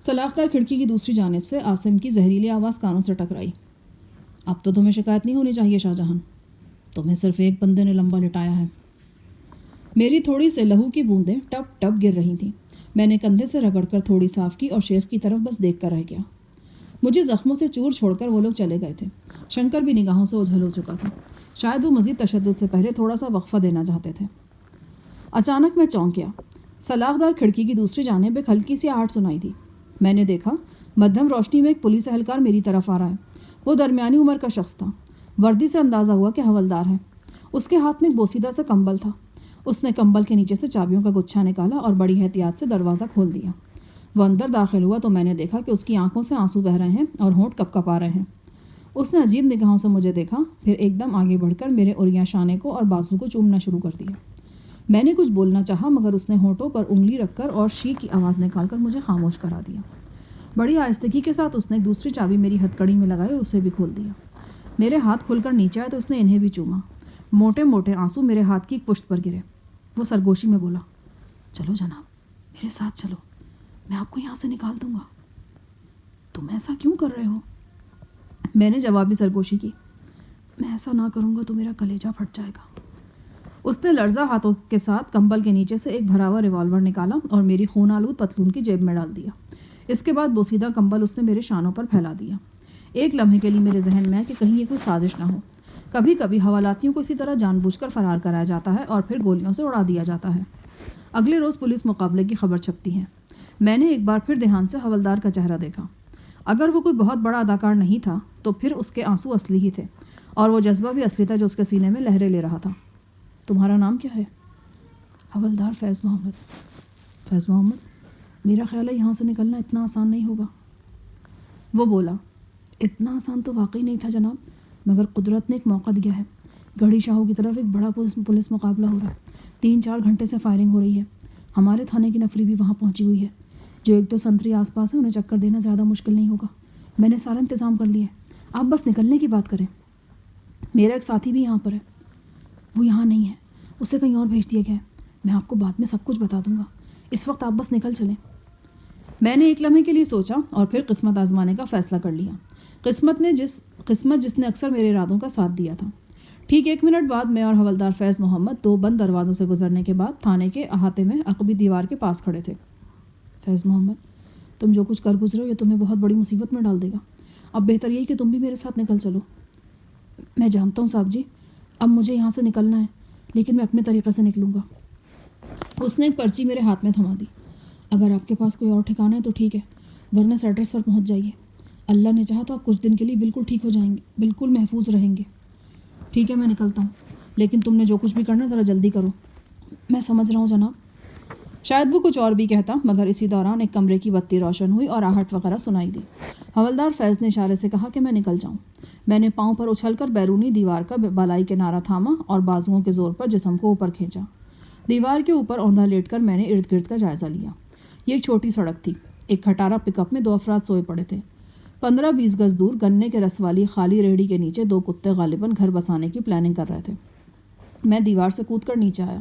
سلاخدار کھڑکی کی دوسری جانب سے عاصم کی زہریلی آواز کانوں سے ٹکرائی۔ اب تو تمہیں شکایت نہیں ہونی چاہیے شاہ جہاں، تمہیں صرف ایک بندے نے لمبا لٹایا ہے۔ میری تھوڑی سے لہو کی بوندیں ٹپ ٹپ گر رہی تھیں۔ میں نے کندھے سے رگڑ کر تھوڑی صاف کی اور شیخ کی طرف بس دیکھ کر رہ گیا۔ مجھے زخموں سے چور چھوڑ کر وہ لوگ چلے گئے تھے۔ شنکر بھی نگاہوں سے اوجھل ہو چکا تھا۔ شاید وہ مزید تشدد سے پہلے تھوڑا سا وقفہ دینا چاہتے تھے۔ اچانک میں چونک گیا۔ سلاخدار کھڑکی کی دوسری جانب ایک ہلکی سی آہٹ سنائی دی۔ میں نے دیکھا مدھم روشنی میں ایک پولیس اہلکار میری طرف آ رہا ہے۔ وہ درمیانی عمر کا شخص تھا۔ وردی سے اندازہ ہوا کہ حوالدار ہے۔ اس کے ہاتھ میں ایک بوسیدہ سا کمبل تھا۔ اس نے کمبل کے نیچے سے چابیوں کا گچھا نکالا اور بڑی احتیاط سے دروازہ کھول دیا۔ وہ اندر داخل ہوا تو میں نے دیکھا کہ اس کی آنکھوں سے آنسو بہہ رہے ہیں اور ہونٹ کپ کپا رہے ہیں۔ اس نے عجیب نگاہوں سے مجھے دیکھا، پھر ایک دم آگے بڑھ کر میرے اوریاں شانے کو اور بازو کو چومنا شروع کر دیا۔ میں نے کچھ بولنا چاہا مگر اس نے ہونٹوں پر انگلی رکھ کر اور شی کی آواز نکال کر مجھے خاموش کرا دیا۔ بڑی آہستگی کے ساتھ اس نے ایک دوسری چابی میری ہتھ کڑی میں لگائی اور اسے بھی کھول دیا۔ میرے ہاتھ کھل کر نیچے آئے تو اس نے انہیں بھی چوما۔ موٹے موٹے آنسو میرے ہاتھ کی پشت پر گرے۔ وہ سرگوشی میں بولا، چلو جناب، میرے ساتھ چلو، میں آپ کو یہاں سے نکال دوں گا۔ تم ایسا کیوں کر رہے ہو؟ میں نے جوابی سرگوشی کی، میں ایسا نہ کروں گا تو میرا کلیجہ پھٹ جائے گا۔ اس نے لرزہ ہاتھوں کے ساتھ کمبل کے نیچے سے ایک بھرا ہوا ریوالور نکالا اور میری خون آلود پتلون کی جیب میں ڈال دیا۔ اس کے بعد بوسیدہ کمبل اس نے میرے شانوں پر پھیلا دیا۔ ایک لمحے کے لیے میرے ذہن میں ہے کہ کہیں یہ کوئی سازش نہ ہو۔ کبھی کبھی حوالاتیوں کو اسی طرح جان بوجھ کر فرار کرایا جاتا ہے اور پھر گولیوں سے اڑا دیا جاتا ہے۔ اگلے روز پولیس مقابلے کی خبر چھپتی ہے۔ میں نے ایک بار پھر دھیان سے حوالدار کا چہرہ دیکھا۔ اگر وہ کوئی بہت بڑا اداکار نہیں تھا تو پھر اس کے آنسو اصلی ہی تھے اور وہ جذبہ بھی اصلی تھا جو اس کے سینے میں لہریں لے رہا تھا۔ تمہارا نام کیا ہے؟ حوالدار فیض محمد۔ فیض محمد، میرا خیال ہے یہاں سے نکلنا اتنا آسان نہیں ہوگا۔ وہ بولا، اتنا آسان تو واقعی نہیں تھا جناب، مگر قدرت نے ایک موقع دیا ہے۔ گڑھی شاہوں کی طرف ایک بڑا پولیس مقابلہ ہو رہا ہے۔ 3-4 گھنٹے سے فائرنگ ہو رہی ہے۔ ہمارے تھانے کی نفری بھی وہاں پہنچی ہوئی ہے۔ جو 1-2 سنتری آس پاس ہیں انہیں چکر دینا زیادہ مشکل نہیں ہوگا۔ میں نے سارا انتظام کر لیا ہے، آپ بس نکلنے کی بات کریں۔ میرا ایک ساتھی بھی یہاں پر ہے، وہ یہاں نہیں ہے، اسے کہیں اور بھیج دیا گیا ہے۔ میں آپ کو بعد میں سب کچھ بتا دوں گا، اس وقت آپ بس نکل چلیں۔ میں نے ایک لمحے کے لیے سوچا اور پھر قسمت آزمانے کا فیصلہ کر لیا۔ قسمت جس نے اکثر میرے ارادوں کا ساتھ دیا تھا۔ ٹھیک 1 منٹ بعد میں اور حوالدار فیض محمد 2 بند دروازوں سے گزرنے کے بعد تھانے کے احاطے میں عقبی دیوار کے پاس کھڑے تھے۔ فیض محمد، تم جو کچھ کر گزرے ہو یہ تمہیں بہت بڑی مصیبت میں ڈال دے گا۔ اب بہتر یہی کہ تم بھی میرے ساتھ نکل چلو۔ میں جانتا ہوں صاحب جی، اب مجھے یہاں سے نکلنا ہے، لیکن میں اپنے طریقے سے نکلوں گا۔ اس نے ایک پرچی میرے ہاتھ میں تھما دی۔ اگر آپ کے پاس کوئی اور ٹھکانا ہے تو ٹھیک ہے، ورنہ اس ایڈریس پر پہنچ جائیے۔ اللہ نے چاہا تو آپ کچھ دن کے لیے بالکل ٹھیک ہو جائیں گے، بالکل محفوظ رہیں گے۔ ٹھیک ہے، میں نکلتا ہوں، لیکن تم نے جو کچھ بھی کرنا ہے ذرا جلدی کرو۔ میں سمجھ رہا ہوں جناب۔ شاید وہ کچھ اور بھی کہتا مگر اسی دوران ایک کمرے کی بتی روشن ہوئی اور آہٹ وغیرہ سنائی دی۔ حوالدار فیض نے اشارے سے کہا کہ میں نکل جاؤں۔ میں نے پاؤں پر اچھل کر بیرونی دیوار کا بالائی کنارہ تھاما اور بازوؤں کے زور پر جسم کو اوپر کھینچا۔ دیوار کے اوپر اوندھا لیٹ کر میں نے ارد گرد کا جائزہ لیا۔ یہ ایک چھوٹی سڑک تھی۔ ایک کھٹارا پک اپ میں 2 افراد سوئے پڑے تھے۔ 15-20 گز دور گنے کے رس والی خالی ریہڑی کے نیچے 2 کتے غالباً گھر بسانے کی پلاننگ کر رہے تھے۔ میں دیوار سے کود کر نیچے آیا،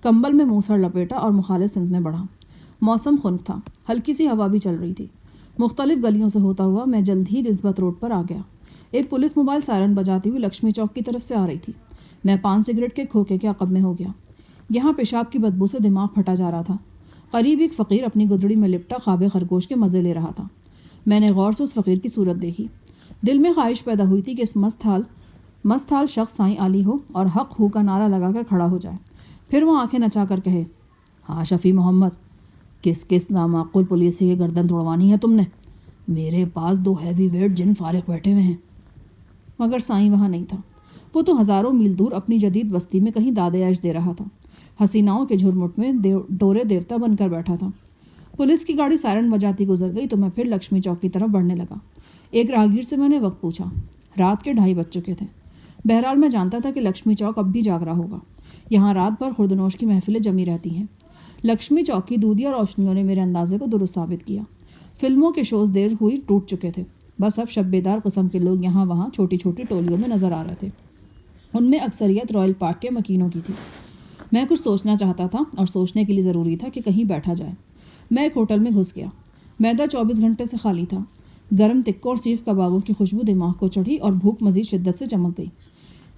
کمبل میں منہ سر لپیٹا اور مخالف سمت میں بڑھا۔ موسم خنک تھا، ہلکی سی ہوا بھی چل رہی تھی۔ مختلف گلیوں سے ہوتا ہوا میں جلد ہی نسبت روڈ پر آ گیا۔ ایک پولیس موبائل سائرن بجاتی ہوئی لکشمی چوک کی طرف سے آ رہی تھی۔ میں پان سگریٹ کے کھوکے کے عقب میں ہو گیا۔ یہاں پیشاب کی بدبو سے دماغ پھٹا جا رہا تھا۔ قریب ایک فقیر اپنی گدڑی میں لپٹا خواب خرگوش کے مزے لے رہا تھا۔ میں نے غور سے اس فقیر کی صورت دیکھی۔ دل میں خواہش پیدا ہوئی تھی کہ اس مست حال شخص سائیں علی ہو اور حق ہو کا نعرہ لگا کر کھڑا ہو جائے، پھر وہ آنکھیں نچا کر کہے، ہاں شفیع محمد، کس نامعقول پولیسی کی گردن توڑوانی ہے تم نے؟ میرے پاس 2 ہیوی ویٹ جن فارغ بیٹھے ہوئے ہیں۔ مگر سائیں وہاں نہیں تھا۔ وہ تو ہزاروں میل دور اپنی جدید بستی میں کہیں داد عیش دے رہا تھا، حسیناؤں کے جھرمٹ میں ڈورے دیوتا بن کر بیٹھا تھا۔ پولیس کی گاڑی سائرن بجاتی گزر گئی تو میں پھر لکشمی چوک کی طرف بڑھنے لگا۔ ایک راہگیر سے میں نے وقت پوچھا۔ رات کے 2:30 بج چکے تھے۔ بہرحال میں جانتا تھا کہ لکشمی چوک اب بھی جاگ رہا ہوگا۔ یہاں رات بھر خوردنوش کی محفلیں جمی رہتی ہیں۔ لکشمی چوک کی دودھیا روشنیوں نے میرے اندازے کو درست ثابت کیا۔ فلموں کے شوز دیر ہوئی ٹوٹ چکے تھے، بس اب شب بیدار قسم کے لوگ یہاں وہاں چھوٹی چھوٹی ٹولیوں میں نظر آ رہے تھے۔ ان میں اکثریت رائل پارک کے مکینوں کی تھی۔ میں کچھ سوچنا چاہتا تھا اور سوچنے کے لیے ضروری تھا کہ کہیں بیٹھا جائے۔ میں ایک ہوٹل میں گھس گیا۔ میدہ 24 گھنٹے سے خالی تھا۔ گرم تکوں اور سیخ کبابوں کی خوشبو دماغ کو چڑھی اور بھوک مزید شدت سے چمک گئی۔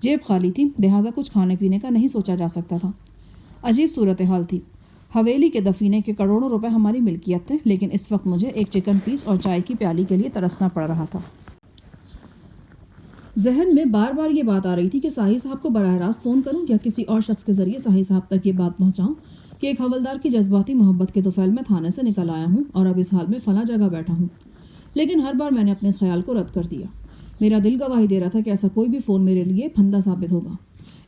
جیب خالی تھی، لہٰذا کچھ کھانے پینے کا نہیں سوچا جا سکتا تھا۔ عجیب صورتحال تھی۔ حویلی کے دفینے کے کروڑوں روپے ہماری ملکیت تھے، لیکن اس وقت مجھے ایک چکن پیس اور چائے کی پیالی کے لیے ترسنا پڑ رہا تھا۔ ذہن میں بار بار یہ بات آ رہی تھی کہ ساحل صاحب کو براہ راست فون کروں یا کسی اور شخص کے ذریعے ساحل صاحب تک یہ بات پہنچاؤں کہ ایک حوالدار کی جذباتی محبت کے طفیل میں تھانے سے نکل آیا ہوں اور اب اس حال میں فلاں جگہ بیٹھا ہوں۔ لیکن ہر بار میں نے اپنے اس خیال کو رد کر دیا۔ میرا دل گواہی دے رہا تھا کہ ایسا کوئی بھی فون میرے لیے پھندا ثابت ہوگا۔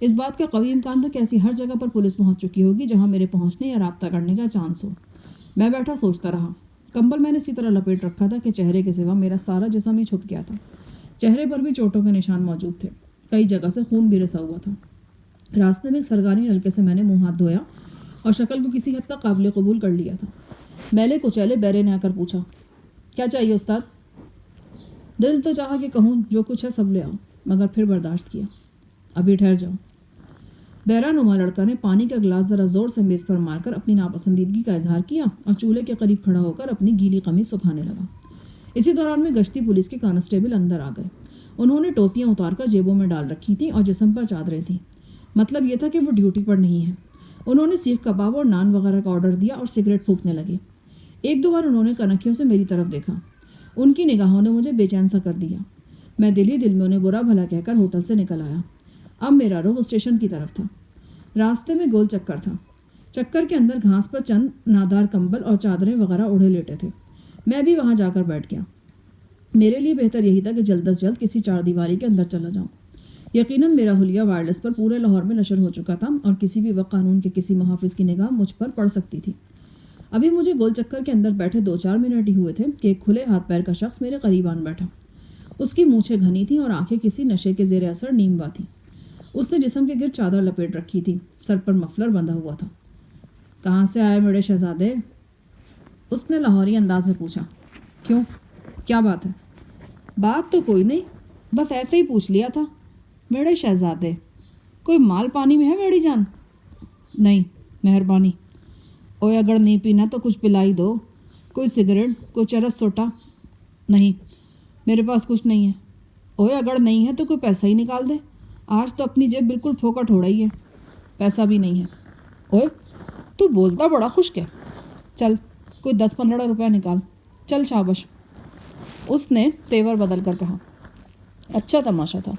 اس بات کا قوی امکان تھا کہ ایسی ہر جگہ پر پولیس پہنچ چکی ہوگی جہاں میرے پہنچنے یا رابطہ کرنے کا چانس ہو۔ میں بیٹھا سوچتا رہا۔ کمبل میں نے اسی طرح لپیٹ رکھا تھا کہ چہرے کے سوا میرا سارا جسم ہی چھپ گیا تھا۔ چہرے پر بھی چوٹوں کے نشان موجود تھے، کئی جگہ سے خون بھی رسا ہوا تھا۔ راستے میں ایک سرکاری نلکے سے میں نے منہ ہاتھ دھویا اور شکل کو کسی حد تک قابل قبول کر لیا تھا۔ میلے کچیلے بیرے نے آ کر پوچھا، کیا چاہیے استاد؟ دل تو چاہا کہ کہوں جو کچھ ہے سب لے آؤ، مگر پھر برداشت کیا، ابھی ٹھہر جاؤ۔ بیرا نما لڑکا نے پانی کا گلاس ذرا زور سے میز پر مار کر اپنی ناپسندیدگی کا اظہار کیا اور چولہے کے قریب کھڑا ہو کر اپنی گیلی قمیص سکھانے لگا۔ اسی دوران میں گشتی پولیس کے کانسٹیبل اندر آ گئے۔ انہوں نے ٹوپیاں اتار کر جیبوں میں ڈال رکھی تھیں اور جسم پر چادریں تھیں۔ مطلب یہ تھا کہ وہ ڈیوٹی پر نہیں ہے۔ انہوں نے سیخ کباب اور نان وغیرہ کا آرڈر دیا اور سگریٹ پھونکنے لگے۔ 1-2 بار انہوں نے کنکھیوں سے میری طرف دیکھا۔ ان کی نگاہوں نے مجھے بے چین سا کر دیا۔ میں دل ہی دل میں انہیں برا بھلا کہہ کر ہوٹل سے نکل آیا۔ اب میرا رخ اسٹیشن کی طرف تھا۔ راستے میں گول چکر تھا۔ چکر کے اندر گھاس پر چند نادار کمبل اور چادریں وغیرہ اوڑھے لیٹے تھے۔ میں بھی وہاں جا کر بیٹھ گیا۔ میرے لیے بہتر یہی تھا کہ جلد از جلد کسی 4 دیواری کے اندر چلا جاؤں۔ یقیناً میرا حلیہ وائرلیس پر پورے لاہور میں نشر ہو چکا تھا اور کسی بھی وقت قانون کے کسی محافظ کی نگاہ مجھ پر پڑ سکتی تھی۔ ابھی مجھے گول چکر کے اندر بیٹھے 2-4 منٹ ہی ہوئے تھے کہ ایک کھلے ہاتھ پیر کا شخص میرے قریب آن بیٹھا۔ اس کی مونچھیں گھنی تھیں اور آنکھیں کسی نشے کے زیر اثر نیم وا تھیں۔ اس نے جسم کے گرد چادر لپیٹ رکھی تھی، سر پر مفلر بندھا ہوا تھا۔ کہاں سے آئے میرے شہزادے؟ اس نے لاہوری انداز میں پوچھا۔ کیوں؟ کیا بات ہے؟ بات تو کوئی نہیں، بس ایسے ہی پوچھ لیا تھا۔ میرے شہزادے، کوئی مال پانی میں ہے میری جان؟ نہیں، مہربانی۔ اوے اگر نہیں پینا تو کچھ پلائی دو، کوئی سگریٹ، کوئی چرس سوٹا؟ نہیں، میرے پاس کچھ نہیں ہے۔ اوے اگر نہیں ہے تو کوئی پیسہ ہی نکال دے، آج تو اپنی جیب بالکل پھوکٹ ہو رہی ہے۔ پیسہ بھی نہیں ہے۔ اوے تو بولتا بڑا خشک ہے، چل کوئی 10-15 روپے نکال، چل شابش۔ اس نے تیور بدل کر کہا۔ اچھا تماشا تھا۔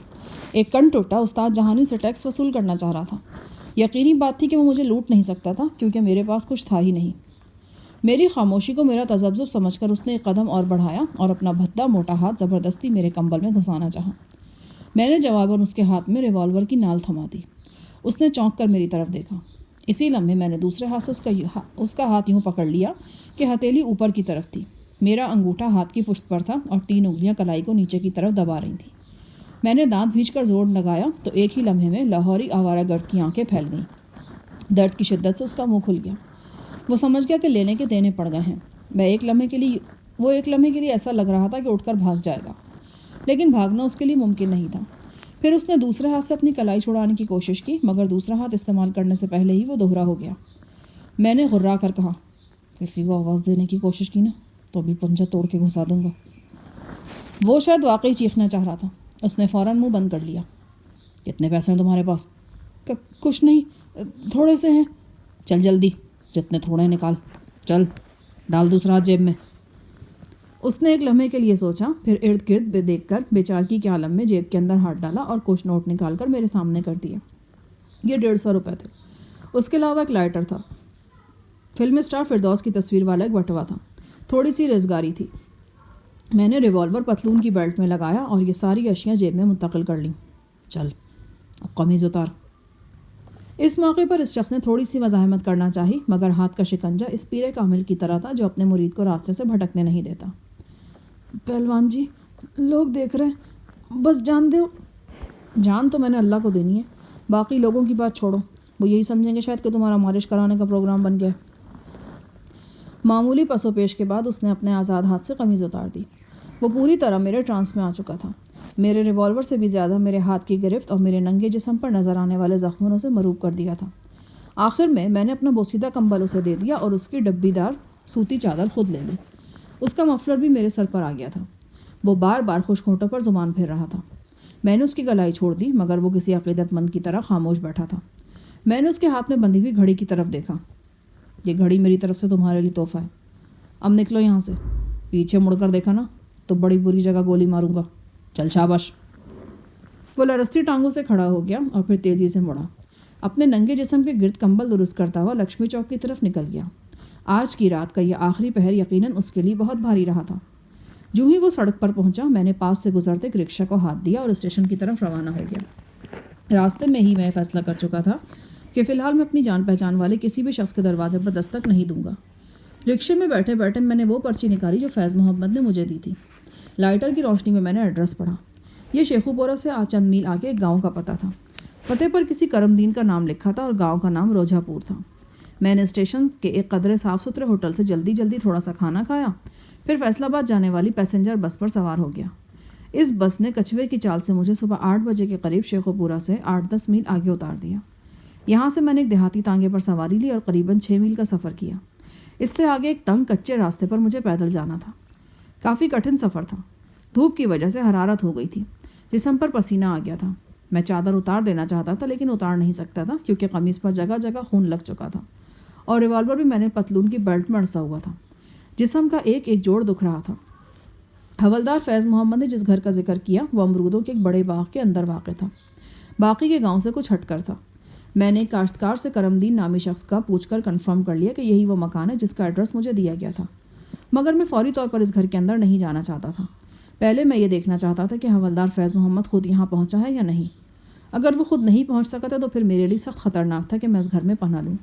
ایک کن ٹوٹا استاد جہانی سے ٹیکس وصول کرنا چاہ رہا تھا۔ یقینی بات تھی کہ وہ مجھے لوٹ نہیں سکتا تھا کیونکہ میرے پاس کچھ تھا ہی نہیں۔ میری خاموشی کو میرا تذبذب سمجھ کر اس نے ایک قدم اور بڑھایا اور اپنا بھدا موٹا ہاتھ زبردستی میرے کمبل میں گھسانا چاہا۔ میں نے جواباً اس کے ہاتھ میں ریوالور کی نال تھما دی۔ اس نے چونک کر میری طرف دیکھا۔ اسی لمحے میں نے دوسرے ہاتھ سے اس کا ہاتھ یوں پکڑ لیا کہ ہتھیلی اوپر کی طرف تھی۔ میرا انگوٹھا ہاتھ کی پشت پر تھا اور 3 انگلیاں کلائی کو نیچے کی طرف دبا رہی تھیں۔ میں نے دانت بھینچ کر زور لگایا تو ایک ہی لمحے میں لاہوری آوارہ گرد کی آنکھیں پھیل گئیں۔ درد کی شدت سے اس کا منہ کھل گیا۔ وہ سمجھ گیا کہ لینے کے دینے پڑ گئے ہیں۔ وہ ایک لمحے کے لیے ایسا لگ رہا تھا کہ اٹھ کر بھاگ جائے گا، لیکن بھاگنا اس کے لیے ممکن نہیں تھا۔ پھر اس نے دوسرے ہاتھ سے اپنی کلائی چھڑانے کی کوشش کی، مگر دوسرا ہاتھ استعمال کرنے سے پہلے ہی وہ دوہرا ہو گیا۔ میں نے غرا کر کہا، کسی کو آواز دینے کی کوشش کی نا تو ابھی پنجہ توڑ کے گھسا دوں گا۔ وہ شاید واقعی چیخنا چاہ رہا تھا۔ اس نے فوراً منہ بند کر لیا۔ کتنے پیسے ہیں تمہارے پاس؟ کچھ نہیں، تھوڑے سے ہیں. چل جلدی, جتنے تھوڑے ہیں نکال, چل ڈال دوسرا ہاتھ جیب میں. اس نے ایک لمحے کے لیے سوچا, پھر ارد گرد دیکھ کر بیچارگی کے عالم میں جیب کے اندر ہاتھ ڈالا اور کچھ نوٹ نکال کر میرے سامنے کر دیا. یہ 150 روپے تھے. اس کے علاوہ ایک لائٹر تھا. فلم اسٹار فردوس کی تصویر والا ایک بٹوا تھا. تھوڑی سی ریزگاری تھی. میں نے ریوالور پتلون کی بیلٹ میں لگایا اور یہ ساری اشیاء جیب میں منتقل کر لیں. چل اب قمیض اتار. اس موقع پر اس شخص نے تھوڑی سی مزاحمت کرنا چاہی, مگر ہاتھ کا شکنجہ اس پیر کامل کی طرح تھا جو اپنے مرید کو راستے سے بھٹکنے نہیں دیتا. پہلوان جی, لوگ دیکھ رہے ہیں, بس جان دو. جان تو میں نے اللہ کو دینی ہے, باقی لوگوں کی بات چھوڑو. وہ یہی سمجھیں گے شاید کہ تمہارا مالش کرانے کا پروگرام بن گیا. معمولی پس و پیش کے بعد اس نے اپنے آزاد ہاتھ سے قمیض اتار دی. وہ پوری طرح میرے ٹرانس میں آ چکا تھا. میرے ریوالور سے بھی زیادہ میرے ہاتھ کی گرفت اور میرے ننگے جسم پر نظر آنے والے زخموں سے مروب کر دیا تھا. آخر میں نے اپنا بوسیدہ کمبل اسے دے دیا اور اس کی ڈبی دار سوتی چادر خود لے لی. اس کا مفلر بھی میرے سر پر آ گیا تھا. وہ بار بار خشک ہونٹوں پر زبان پھیر رہا تھا. میں نے اس کی گلائی چھوڑ دی, مگر وہ کسی عقیدت مند کی طرح خاموش بیٹھا تھا. میں نے اس کے ہاتھ میں بندھی ہوئی گھڑی کی طرف دیکھا. یہ گھڑی میری طرف سے تمہارے لیے تحفہ ہے. اب نکلو یہاں سے. پیچھے مڑ کر دیکھا نا تو بڑی بری جگہ گولی ماروں گا. چل شاباش. وہ لرستی ٹانگوں سے کھڑا ہو گیا اور پھر تیزی سے مڑا. اپنے ننگے جسم کے گرد کمبل درست کرتا ہوا لکشمی چوک کی طرف نکل گیا. آج کی رات کا یہ آخری پہر یقیناً اس کے لیے بہت بھاری رہا تھا. جو ہی وہ سڑک پر پہنچا, میں نے پاس سے گزرتے ایک رکشہ کو ہاتھ دیا اور اسٹیشن کی طرف روانہ ہو گیا. راستے میں ہی میں فیصلہ کر چکا تھا کہ فی الحال میں اپنی جان پہچان والے کسی بھی شخص کے دروازے پر دستک نہیں دوں گا. رکشے میں بیٹھے بیٹھے میں نے وہ پرچی نکالی جو فیض محمد نے مجھے دی تھی. لائٹر کی روشنی میں نے ایڈریس پڑھا. یہ شیخو پورہ سے چند میل آگے ایک گاؤں کا پتہ تھا. پتے پر کسی کرم دین کا نام لکھا تھا اور گاؤں کا نام روجھا پور تھا. میں نے اسٹیشن کے ایک قدرے صاف ستھرے ہوٹل سے جلدی تھوڑا سا کھانا کھایا, پھر فیصل آباد جانے والی پیسنجر بس پر سوار ہو گیا. اس بس نے کچھوے کی چال سے مجھے صبح 8 بجے کے قریب شیخو پورہ سے 8-10 میل آگے اتار دیا. یہاں سے میں نے ایک دیہاتی تانگے پر سواری لی اور قریباً 6 میل کا سفر کیا. اس سے آگے ایک تنگ کچے راستے پر مجھے پیدل جانا تھا. کافی کٹھن سفر تھا. دھوپ کی وجہ سے حرارت ہو گئی تھی. جسم پر پسینہ آ گیا تھا. میں چادر اتار دینا چاہتا تھا لیکن اتار نہیں سکتا تھا کیونکہ قمیص پر جگہ جگہ خون لگ چکا تھا اور ریوالور بھی میں نے پتلون کی بیلٹ میں اڑسا ہوا تھا. جسم کا ایک جوڑ دکھ رہا تھا. حوالدار فیض محمد نے جس گھر کا ذکر کیا وہ امرودوں کے ایک بڑے باغ کے اندر واقع تھا. باقی کے گاؤں سے کچھ ہٹ کر تھا. میں نے ایک کاشتکار سے کرمدین نامی شخص کا پوچھ کر کنفرم کر لیا کہ یہی وہ مکان ہے جس کا ایڈریس مجھے دیا گیا تھا. مگر میں فوری طور پر اس گھر کے اندر نہیں جانا چاہتا تھا. پہلے میں یہ دیکھنا چاہتا تھا کہ حوالدار فیض محمد خود یہاں پہنچا ہے یا نہیں. اگر وہ خود نہیں پہنچ سکا تھا تو پھر میرے لیے سخت خطرناک تھا کہ میں اس گھر میں پناہ لوں.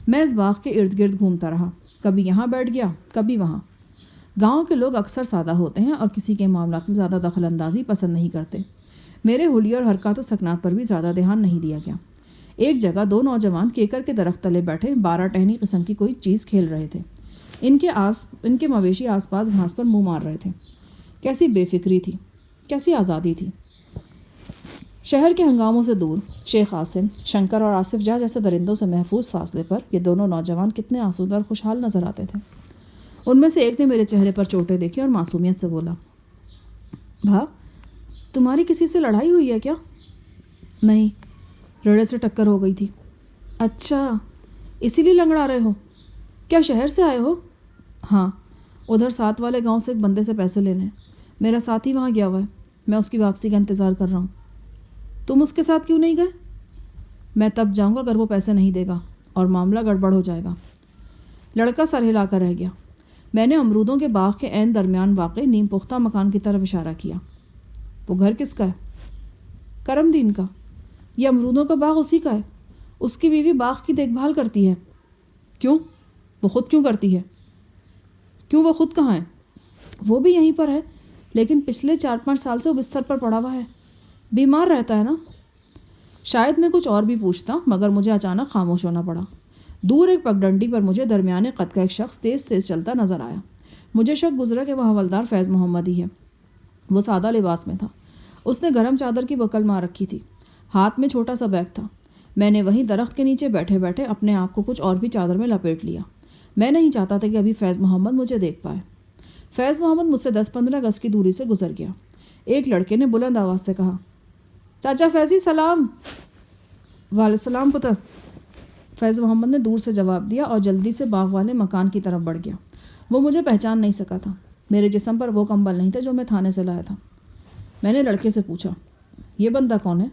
میں اس باغ کے ارد گرد گھومتا رہا. کبھی یہاں بیٹھ گیا, کبھی وہاں. گاؤں کے لوگ اکثر سادہ ہوتے ہیں اور کسی کے معاملات میں زیادہ دخل اندازی پسند نہیں کرتے. میرے حلیے اور حرکات و سکنات پر بھی زیادہ دھیان نہیں دیا گیا. ایک جگہ 2 نوجوان کیکر کے درخت تلے بیٹھے 12 ٹہنی قسم کی کوئی چیز کھیل رہے تھے. ان کے مویشی آس پاس گھاس پر منہ مار رہے تھے. کیسی بے فکری تھی, کیسی آزادی تھی. شہر کے ہنگاموں سے دور شیخ عاصم, شنکر اور آصف جاں جیسے درندوں سے محفوظ فاصلے پر یہ دونوں نوجوان کتنے آسودہ اور خوشحال نظر آتے تھے. ان میں سے ایک نے میرے چہرے پر چوٹیں دیکھی اور معصومیت سے بولا, بھا تمہاری کسی سے لڑائی ہوئی ہے کیا؟ نہیں, ریڑے سے ٹکر ہو گئی تھی. اچھا, اسی لیے لنگڑا رہے ہو. کیا شہر سے آئے ہو؟ ہاں, ادھر ساتھ والے گاؤں سے ایک بندے سے پیسے لینے. میرا ساتھی وہاں گیا ہوا ہے, میں اس کی واپسی کا انتظار کر رہا ہوں. تم اس کے ساتھ کیوں نہیں گئے؟ میں تب جاؤں گا اگر وہ پیسے نہیں دے گا اور معاملہ گڑبڑ ہو جائے گا. لڑکا سر ہلا کر رہ گیا. میں نے امرودوں کے باغ کے عین درمیان واقع نیم پختہ مکان کی طرف اشارہ کیا. وہ گھر کس کا ہے؟ کرم دین کا. یہ امرودوں کا باغ اسی کا ہے. اس کی بیوی باغ کی دیکھ بھال کرتی ہے. کیوں؟ وہ خود کیوں کرتی ہے؟ کیوں, وہ خود کہاں ہے؟ وہ بھی یہیں پر ہے, لیکن پچھلے 4-5 سال سے وہ بستر پر پڑا ہوا ہے. بیمار رہتا ہے نا. شاید میں کچھ اور بھی پوچھتا مگر مجھے اچانک خاموش ہونا پڑا. دور ایک پگڈنڈی پر مجھے درمیانے قد کا ایک شخص تیز چلتا نظر آیا. مجھے شک گزرا کہ وہ حوالدار فیض محمد ہی ہے. وہ سادہ لباس میں تھا. اس نے گرم چادر کی بکل مار رکھی تھی. ہاتھ میں چھوٹا سا بیگ تھا. میں نے وہیں درخت کے نیچے بیٹھے بیٹھے اپنے آپ کو کچھ اور بھی چادر میں لپیٹ لیا. میں نہیں چاہتا تھا کہ ابھی فیض محمد مجھے دیکھ پائے. فیض محمد مجھ سے 10-15 گز کی دوری سے گزر گیا. ایک لڑکے نے بلند آواز سے کہا, چاچا فیضی سلام. وعلیکم السلام پتر. فیض محمد نے دور سے جواب دیا اور جلدی سے باغ والے مکان کی طرف بڑھ گیا۔ وہ مجھے پہچان نہیں سکا تھا۔ میرے جسم پر وہ کمبل نہیں تھا جو میں تھانے سے لایا تھا۔ میں نے لڑکے سے پوچھا، یہ بندہ کون ہے؟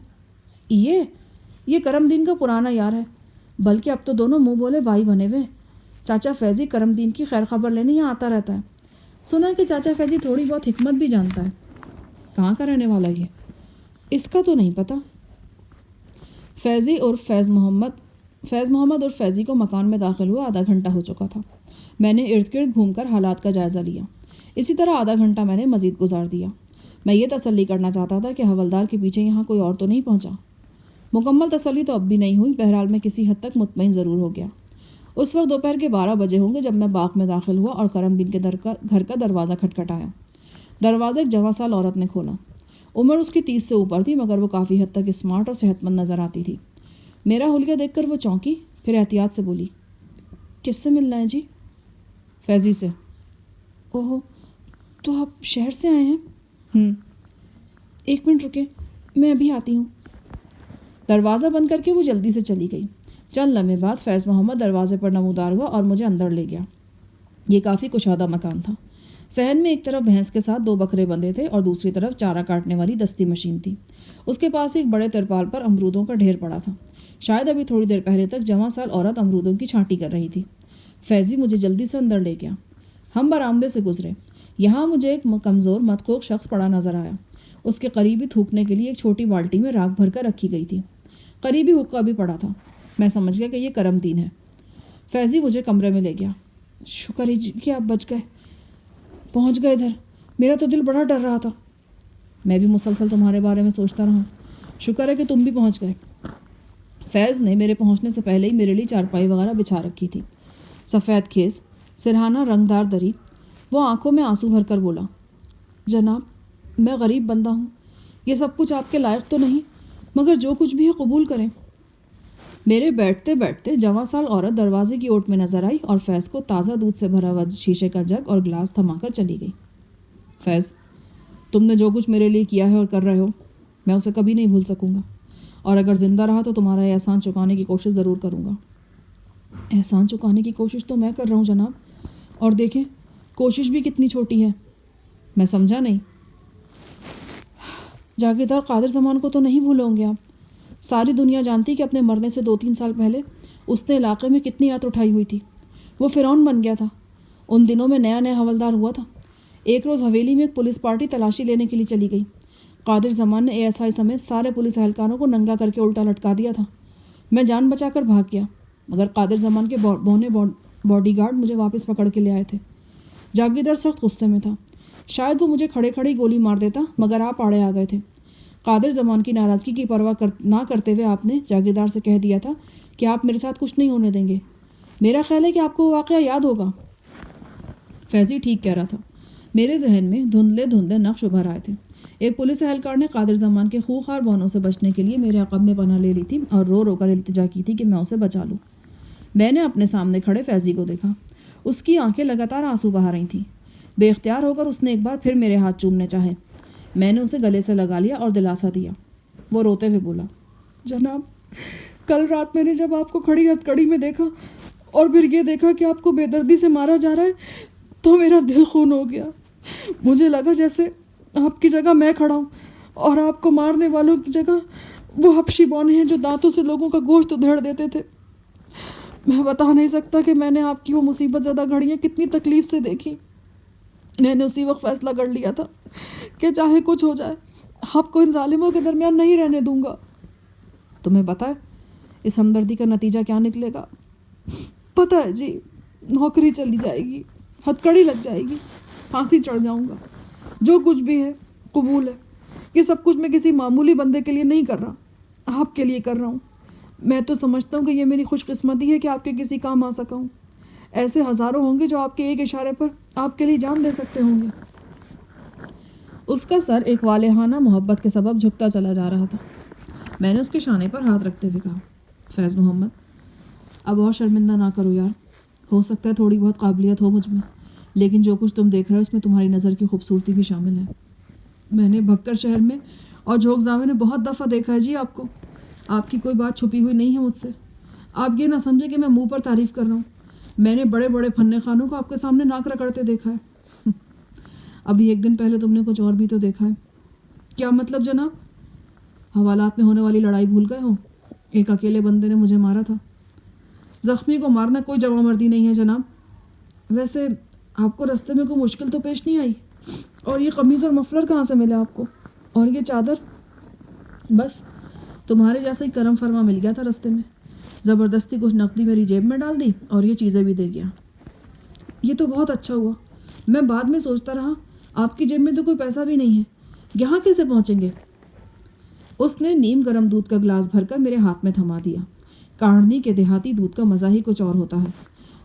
یہ کرم دین کا پرانا یار ہے، بلکہ اب تو دونوں منہ بولے بھائی بنے ہوئے۔ چاچا فیضی کرم دین کی خیر خبر لینے یہاں آتا رہتا ہے۔ سنا ہے کہ چاچا فیضی تھوڑی بہت حکمت بھی جانتا ہے۔ کہاں کا رہنے والا یہ؟ اس کا تو نہیں پتہ۔ فیض محمد اور فیضی کو مکان میں داخل ہوا آدھا گھنٹہ ہو چکا تھا۔ میں نے ارد گرد گھوم کر حالات کا جائزہ لیا۔ اسی طرح آدھا گھنٹہ میں نے مزید گزار دیا۔ میں یہ تسلی کرنا چاہتا تھا کہ حوالدار کے پیچھے یہاں کوئی اور تو نہیں پہنچا۔ مکمل تسلی تو اب بھی نہیں ہوئی، بہرحال میں کسی حد تک مطمئن ضرور ہو گیا۔ اس وقت دوپہر کے 12 بجے ہوں گے جب میں باغ میں داخل ہوا اور کرم دین کے گھر کا دروازہ کھٹکھٹایا۔ دروازہ ایک جوان سال عورت نے کھولا۔ عمر اس کی 30 سے اوپر تھی، مگر وہ کافی حد تک اسمارٹ اور صحت مند نظر آتی تھی۔ میرا حلیہ دیکھ کر وہ چونکی، پھر احتیاط سے بولی، کس سے ملنا ہے جی؟ فیضی سے۔ اوہ، تو آپ شہر سے آئے ہیں؟ ایک منٹ رکے، میں ابھی آتی ہوں۔ دروازہ بند کر کے وہ جلدی سے چلی گئی۔ چند لمحے بعد فیض محمد دروازے پر نمودار ہوا اور مجھے اندر لے گیا۔ یہ کافی کشادہ مکان تھا۔ صحن میں ایک طرف بھینس کے ساتھ 2 بکرے بندھے تھے اور دوسری طرف چارہ کاٹنے والی دستی مشین تھی۔ اس کے پاس ایک بڑے ترپال پر امرودوں کا ڈھیر پڑا تھا۔ شاید ابھی تھوڑی دیر پہلے تک جوان سال عورت امرودوں کی چھانٹی کر رہی تھی۔ فیضی مجھے جلدی سے اندر لے گیا۔ ہم برآمدے سے گزرے۔ یہاں مجھے ایک کمزور مدخوک شخص پڑا نظر آیا۔ اس کے قریبی تھوکنے کے لیے ایک چھوٹی بالٹی میں راکھ بھر کر رکھی گئی تھی۔ قریبی حقہ بھی پڑا تھا۔ میں سمجھ گیا کہ یہ کرم دین ہے۔ فیضی مجھے کمرے میں لے گیا۔ شکر ہے جی کہ آپ بچ گئے، پہنچ گئے ادھر، میرا تو دل بڑا ڈر رہا تھا۔ میں بھی مسلسل تمہارے بارے میں سوچتا رہا، شکر ہے کہ تم بھی پہنچ گئے۔ فیض نے میرے پہنچنے سے پہلے ہی میرے لیے چارپائی وغیرہ بچھا رکھی تھی، سفید خیز، سرہانہ رنگدار دری۔ وہ آنکھوں میں آنسو بھر کر بولا، جناب میں غریب بندہ ہوں، یہ سب کچھ آپ کے لائق تو نہیں، مگر جو کچھ بھی ہے قبول کریں۔ میرے بیٹھتے بیٹھتے جوان سال عورت دروازے کی اوٹ میں نظر آئی اور فیض کو تازہ دودھ سے بھرا ہوا شیشے کا جگ اور گلاس تھما کر چلی گئی۔ فیض، تم نے جو کچھ میرے لیے کیا ہے اور کر رہے ہو، میں اسے کبھی نہیں بھول سکوں گا، اور اگر زندہ رہا تو تمہارا یہ احسان چکانے کی کوشش ضرور کروں گا۔ احسان چکانے کی کوشش تو میں کر رہا ہوں جناب، اور دیکھیں کوشش بھی کتنی چھوٹی ہے۔ میں سمجھا نہیں۔ جاگیردار قادر زمان کو تو نہیں بھولیں گے آپ؟ ساری دنیا جانتی کہ اپنے مرنے سے 2-3 سال پہلے اس نے علاقے میں کتنی آت اٹھائی ہوئی تھی۔ وہ فرعون بن گیا تھا۔ ان دنوں میں نیا حوالدار ہوا تھا۔ ایک روز حویلی میں ایک پولیس پارٹی تلاشی لینے کے لیے چلی گئی۔ قادر زمان نے ASI سمیت سارے پولیس اہلکاروں کو ننگا کر کے الٹا لٹکا دیا تھا۔ میں جان بچا کر بھاگ گیا، مگر قادر زمان کے بونے باڈی گارڈ مجھے واپس پکڑ کے لے آئے تھے۔ جاگیردار سخت غصے میں تھا۔ شاید وہ مجھے کھڑے کھڑے گولی مار دیتا، مگر آپ آڑے آ گئے تھے۔ قادر زمان کی ناراضگی کی پرواہ نہ کرتے ہوئے آپ نے جاگیردار سے کہہ دیا تھا کہ آپ میرے ساتھ کچھ نہیں ہونے دیں گے۔ میرا خیال ہے کہ آپ کو وہ واقعہ یاد ہوگا۔ فیضی ٹھیک کہہ رہا تھا۔ میرے ذہن میں دھندلے نقش ابھر آئے تھے۔ ایک پولیس اہلکار نے قادر زمان کے خوخار بونوں سے بچنے کے لیے میرے عقب میں پناہ لے لی تھی اور رو رو کر التجا کی تھی کہ میں اسے بچا لوں۔ میں نے اپنے سامنے کھڑے فیضی کو دیکھا۔ اس کی آنکھیں لگاتار آنسو بہا رہی تھیں۔ بے اختیار ہو کر اس نے ایک بار پھر میرے ہاتھ چومنے چاہے۔ میں نے اسے گلے سے لگا لیا اور دلاسا دیا۔ وہ روتے ہوئے بولا، جناب کل رات میں نے جب آپ کو کھڑی ہتھکڑی میں دیکھا اور پھر یہ دیکھا کہ آپ کو بے دردی سے مارا جا رہا ہے تو میرا دل خون ہو گیا۔ مجھے لگا جیسے آپ کی جگہ میں کھڑا ہوں اور آپ کو مارنے والوں کی جگہ وہ حبشی بونے ہیں جو دانتوں سے لوگوں کا گوشت ادھیڑ دیتے تھے۔ میں بتا نہیں سکتا کہ میں نے آپ کی وہ مصیبت زدہ گھڑیاں کتنی تکلیف سے دیکھی۔ میں نے اسی وقت فیصلہ کر لیا تھا کہ چاہے کچھ ہو جائے آپ کو ان ظالموں کے درمیان نہیں رہنے دوں گا۔ تمہیں پتہ ہے اس ہمدردی کا نتیجہ کیا نکلے گا؟ پتہ ہے جی، نوکری چلی جائے گی، ہتھکڑی لگ جائے گی، پھانسی چڑھ جاؤں گا۔ جو کچھ بھی ہے قبول ہے۔ یہ سب کچھ میں کسی معمولی بندے کے لیے نہیں کر رہا، آپ کے لیے کر رہا ہوں۔ میں تو سمجھتا ہوں کہ یہ میری خوش قسمتی ہے کہ آپ کے کسی کام آ سکا ہوں۔ ایسے ہزاروں ہوں گے جو آپ کے ایک اشارے پر آپ کے لیے جان دے سکتے ہوں گے۔ اس کا سر ایک والہانہ محبت کے سبب جھکتا چلا جا رہا تھا۔ میں نے اس کے شانے پر ہاتھ رکھتے ہوئے کہا، فیض محمد اب اور شرمندہ نہ کرو یار، ہو سکتا ہے تھوڑی بہت قابلیت ہو مجھ میں، لیکن جو کچھ تم دیکھ رہے ہو اس میں تمہاری نظر کی خوبصورتی بھی شامل ہے۔ میں نے بھکر شہر میں اور جھوک زاوے نے بہت دفعہ دیکھا ہے جی آپ کو۔ آپ کی کوئی بات چھپی ہوئی نہیں ہے مجھ سے۔ آپ یہ نہ سمجھے کہ میں منہ پر تعریف کر رہا ہوں، میں نے بڑے بڑے فن خانوں کو آپ کے سامنے ناک رگڑتے دیکھا ہے۔ ابھی ایک دن پہلے تم نے کچھ اور بھی تو دیکھا ہے۔ کیا مطلب جناب؟ حوالات میں ہونے والی لڑائی بھول گئے ہو؟ ایک اکیلے بندے نے مجھے مارا تھا۔ زخمی کو مارنا کوئی جواں مردی نہیں ہے جناب۔ ویسے آپ کو رستے میں کوئی مشکل تو پیش نہیں آئی؟ اور یہ قمیض اور مفلر کہاں سے ملا آپ کو؟ اور یہ چادر؟ بس تمہارے جیسا ہی کرم فرما مل گیا تھا رستے میں، زبردستی کچھ نقدی میری جیب میں ڈال دی اور یہ چیزیں بھی دے گیا۔ یہ تو بہت اچھا ہوا، میں بعد میں سوچتا رہا آپ کی جیب میں تو کوئی پیسہ بھی نہیں ہے، یہاں کیسے پہنچیں گے؟ اس نے نیم گرم دودھ کا گلاس بھر کر میرے ہاتھ میں تھما دیا۔ کاڑھنی کے دیہاتی دودھ کا مزہ ہی کچھ اور ہوتا ہے،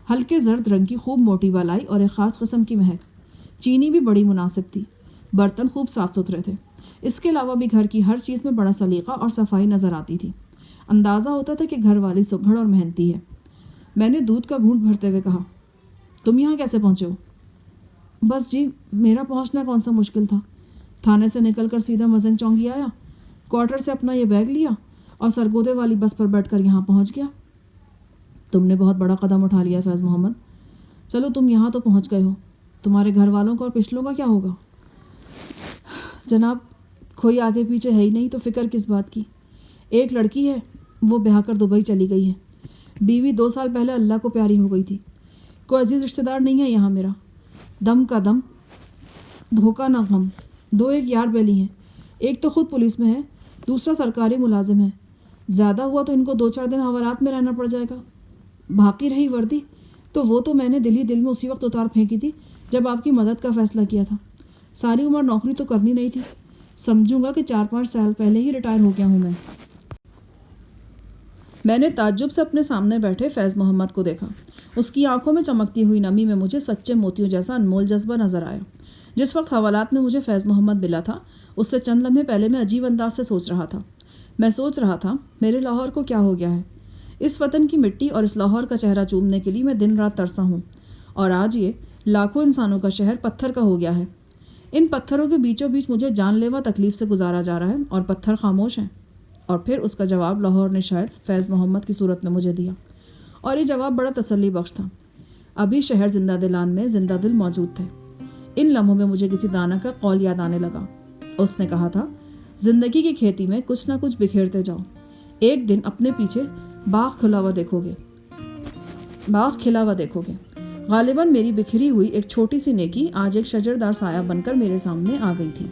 ہلکے زرد رنگ کی خوب موٹی بالائی اور ایک خاص قسم کی مہک۔ چینی بھی بڑی مناسب تھی، برتن خوب صاف ستھرے تھے، اس کے علاوہ بھی گھر کی ہر چیز میں بڑا سلیقہ اور صفائی نظر آتی تھی۔ اندازہ ہوتا تھا کہ گھر والی سگھڑ اور محنتی ہے۔ میں نے دودھ کا گھونٹ بھرتے ہوئے کہا، تم یہاں کیسے پہنچے ہو؟ بس جی، میرا پہنچنا کون سا مشکل تھا، تھانے سے نکل کر سیدھا مزنگ چونگی آیا، کوارٹر سے اپنا یہ بیگ لیا اور سرگودے والی بس پر بیٹھ کر یہاں پہنچ گیا۔ تم نے بہت بڑا قدم اٹھا لیا فیض محمد۔ چلو تم یہاں تو پہنچ گئے ہو، تمہارے گھر والوں کا اور پچھلوں کا کیا ہوگا؟ جناب کوئی آگے پیچھے ہے ہی نہیں تو فکر کس بات کی؟ ایک لڑکی ہے، وہ بیاہ کر دبئی چلی گئی ہے۔ بیوی 2 سال پہلے اللہ کو پیاری ہو گئی تھی۔ کوئی عزیز رشتہ دار نہیں ہے یہاں میرا، دم کا دم، دھوکہ نہ غم۔ 2 ایک یار بیلی ہیں، ایک تو خود پولیس میں ہے، دوسرا سرکاری ملازم ہے۔ زیادہ ہوا تو ان کو 2-4 دن حوالات میں رہنا پڑ جائے گا۔ باقی رہی وردی، تو وہ تو میں نے دل ہی دل میں اسی وقت اتار پھینکی تھی جب آپ کی مدد کا فیصلہ کیا تھا۔ ساری عمر نوکری تو کرنی نہیں تھی، سمجھوں گا کہ 4-5 سال پہلے ہی ریٹائر ہو گیا ہوں میں نے تعجب سے اپنے سامنے بیٹھے فیض محمد کو دیکھا۔ اس کی آنکھوں میں چمکتی ہوئی نمی میں مجھے سچے موتیوں جیسا انمول جذبہ نظر آیا۔ جس وقت حوالات میں مجھے فیض محمد ملا تھا، اس سے چند لمحے پہلے میں عجیب انداز سے سوچ رہا تھا۔ میں سوچ رہا تھا میرے لاہور کو کیا ہو گیا ہے۔ اس وطن کی مٹی اور اس لاہور کا چہرہ چومنے کے لیے میں دن رات ترسا ہوں، اور آج یہ لاکھوں انسانوں کا شہر پتھر کا ہو گیا ہے۔ ان پتھروں کے بیچوں بیچ مجھے جان لیوا تکلیف سے گزارا جا رہا ہے اور پتھر خاموش ہیں۔ اور پھر اس کا جواب لاہور نے شاید فیض محمد کی صورت میں مجھے دیا، اور یہ جواب بڑا تسلی بخش تھا۔ ابھی شہر زندہ دلان میں زندہ دل موجود تھے۔ ان لمحوں میں مجھے کسی دانا کا قول یاد آنے لگا۔ اس نے کہا تھا، زندگی کی کھیتی میں کچھ نہ کچھ بکھیرتے جاؤ، ایک دن اپنے پیچھے باغ کھلا ہوا دیکھو گے۔ غالباً میری بکھری ہوئی ایک چھوٹی سی نیکی آج ایک شجردار سایہ بن کر میرے سامنے آ گئی تھی۔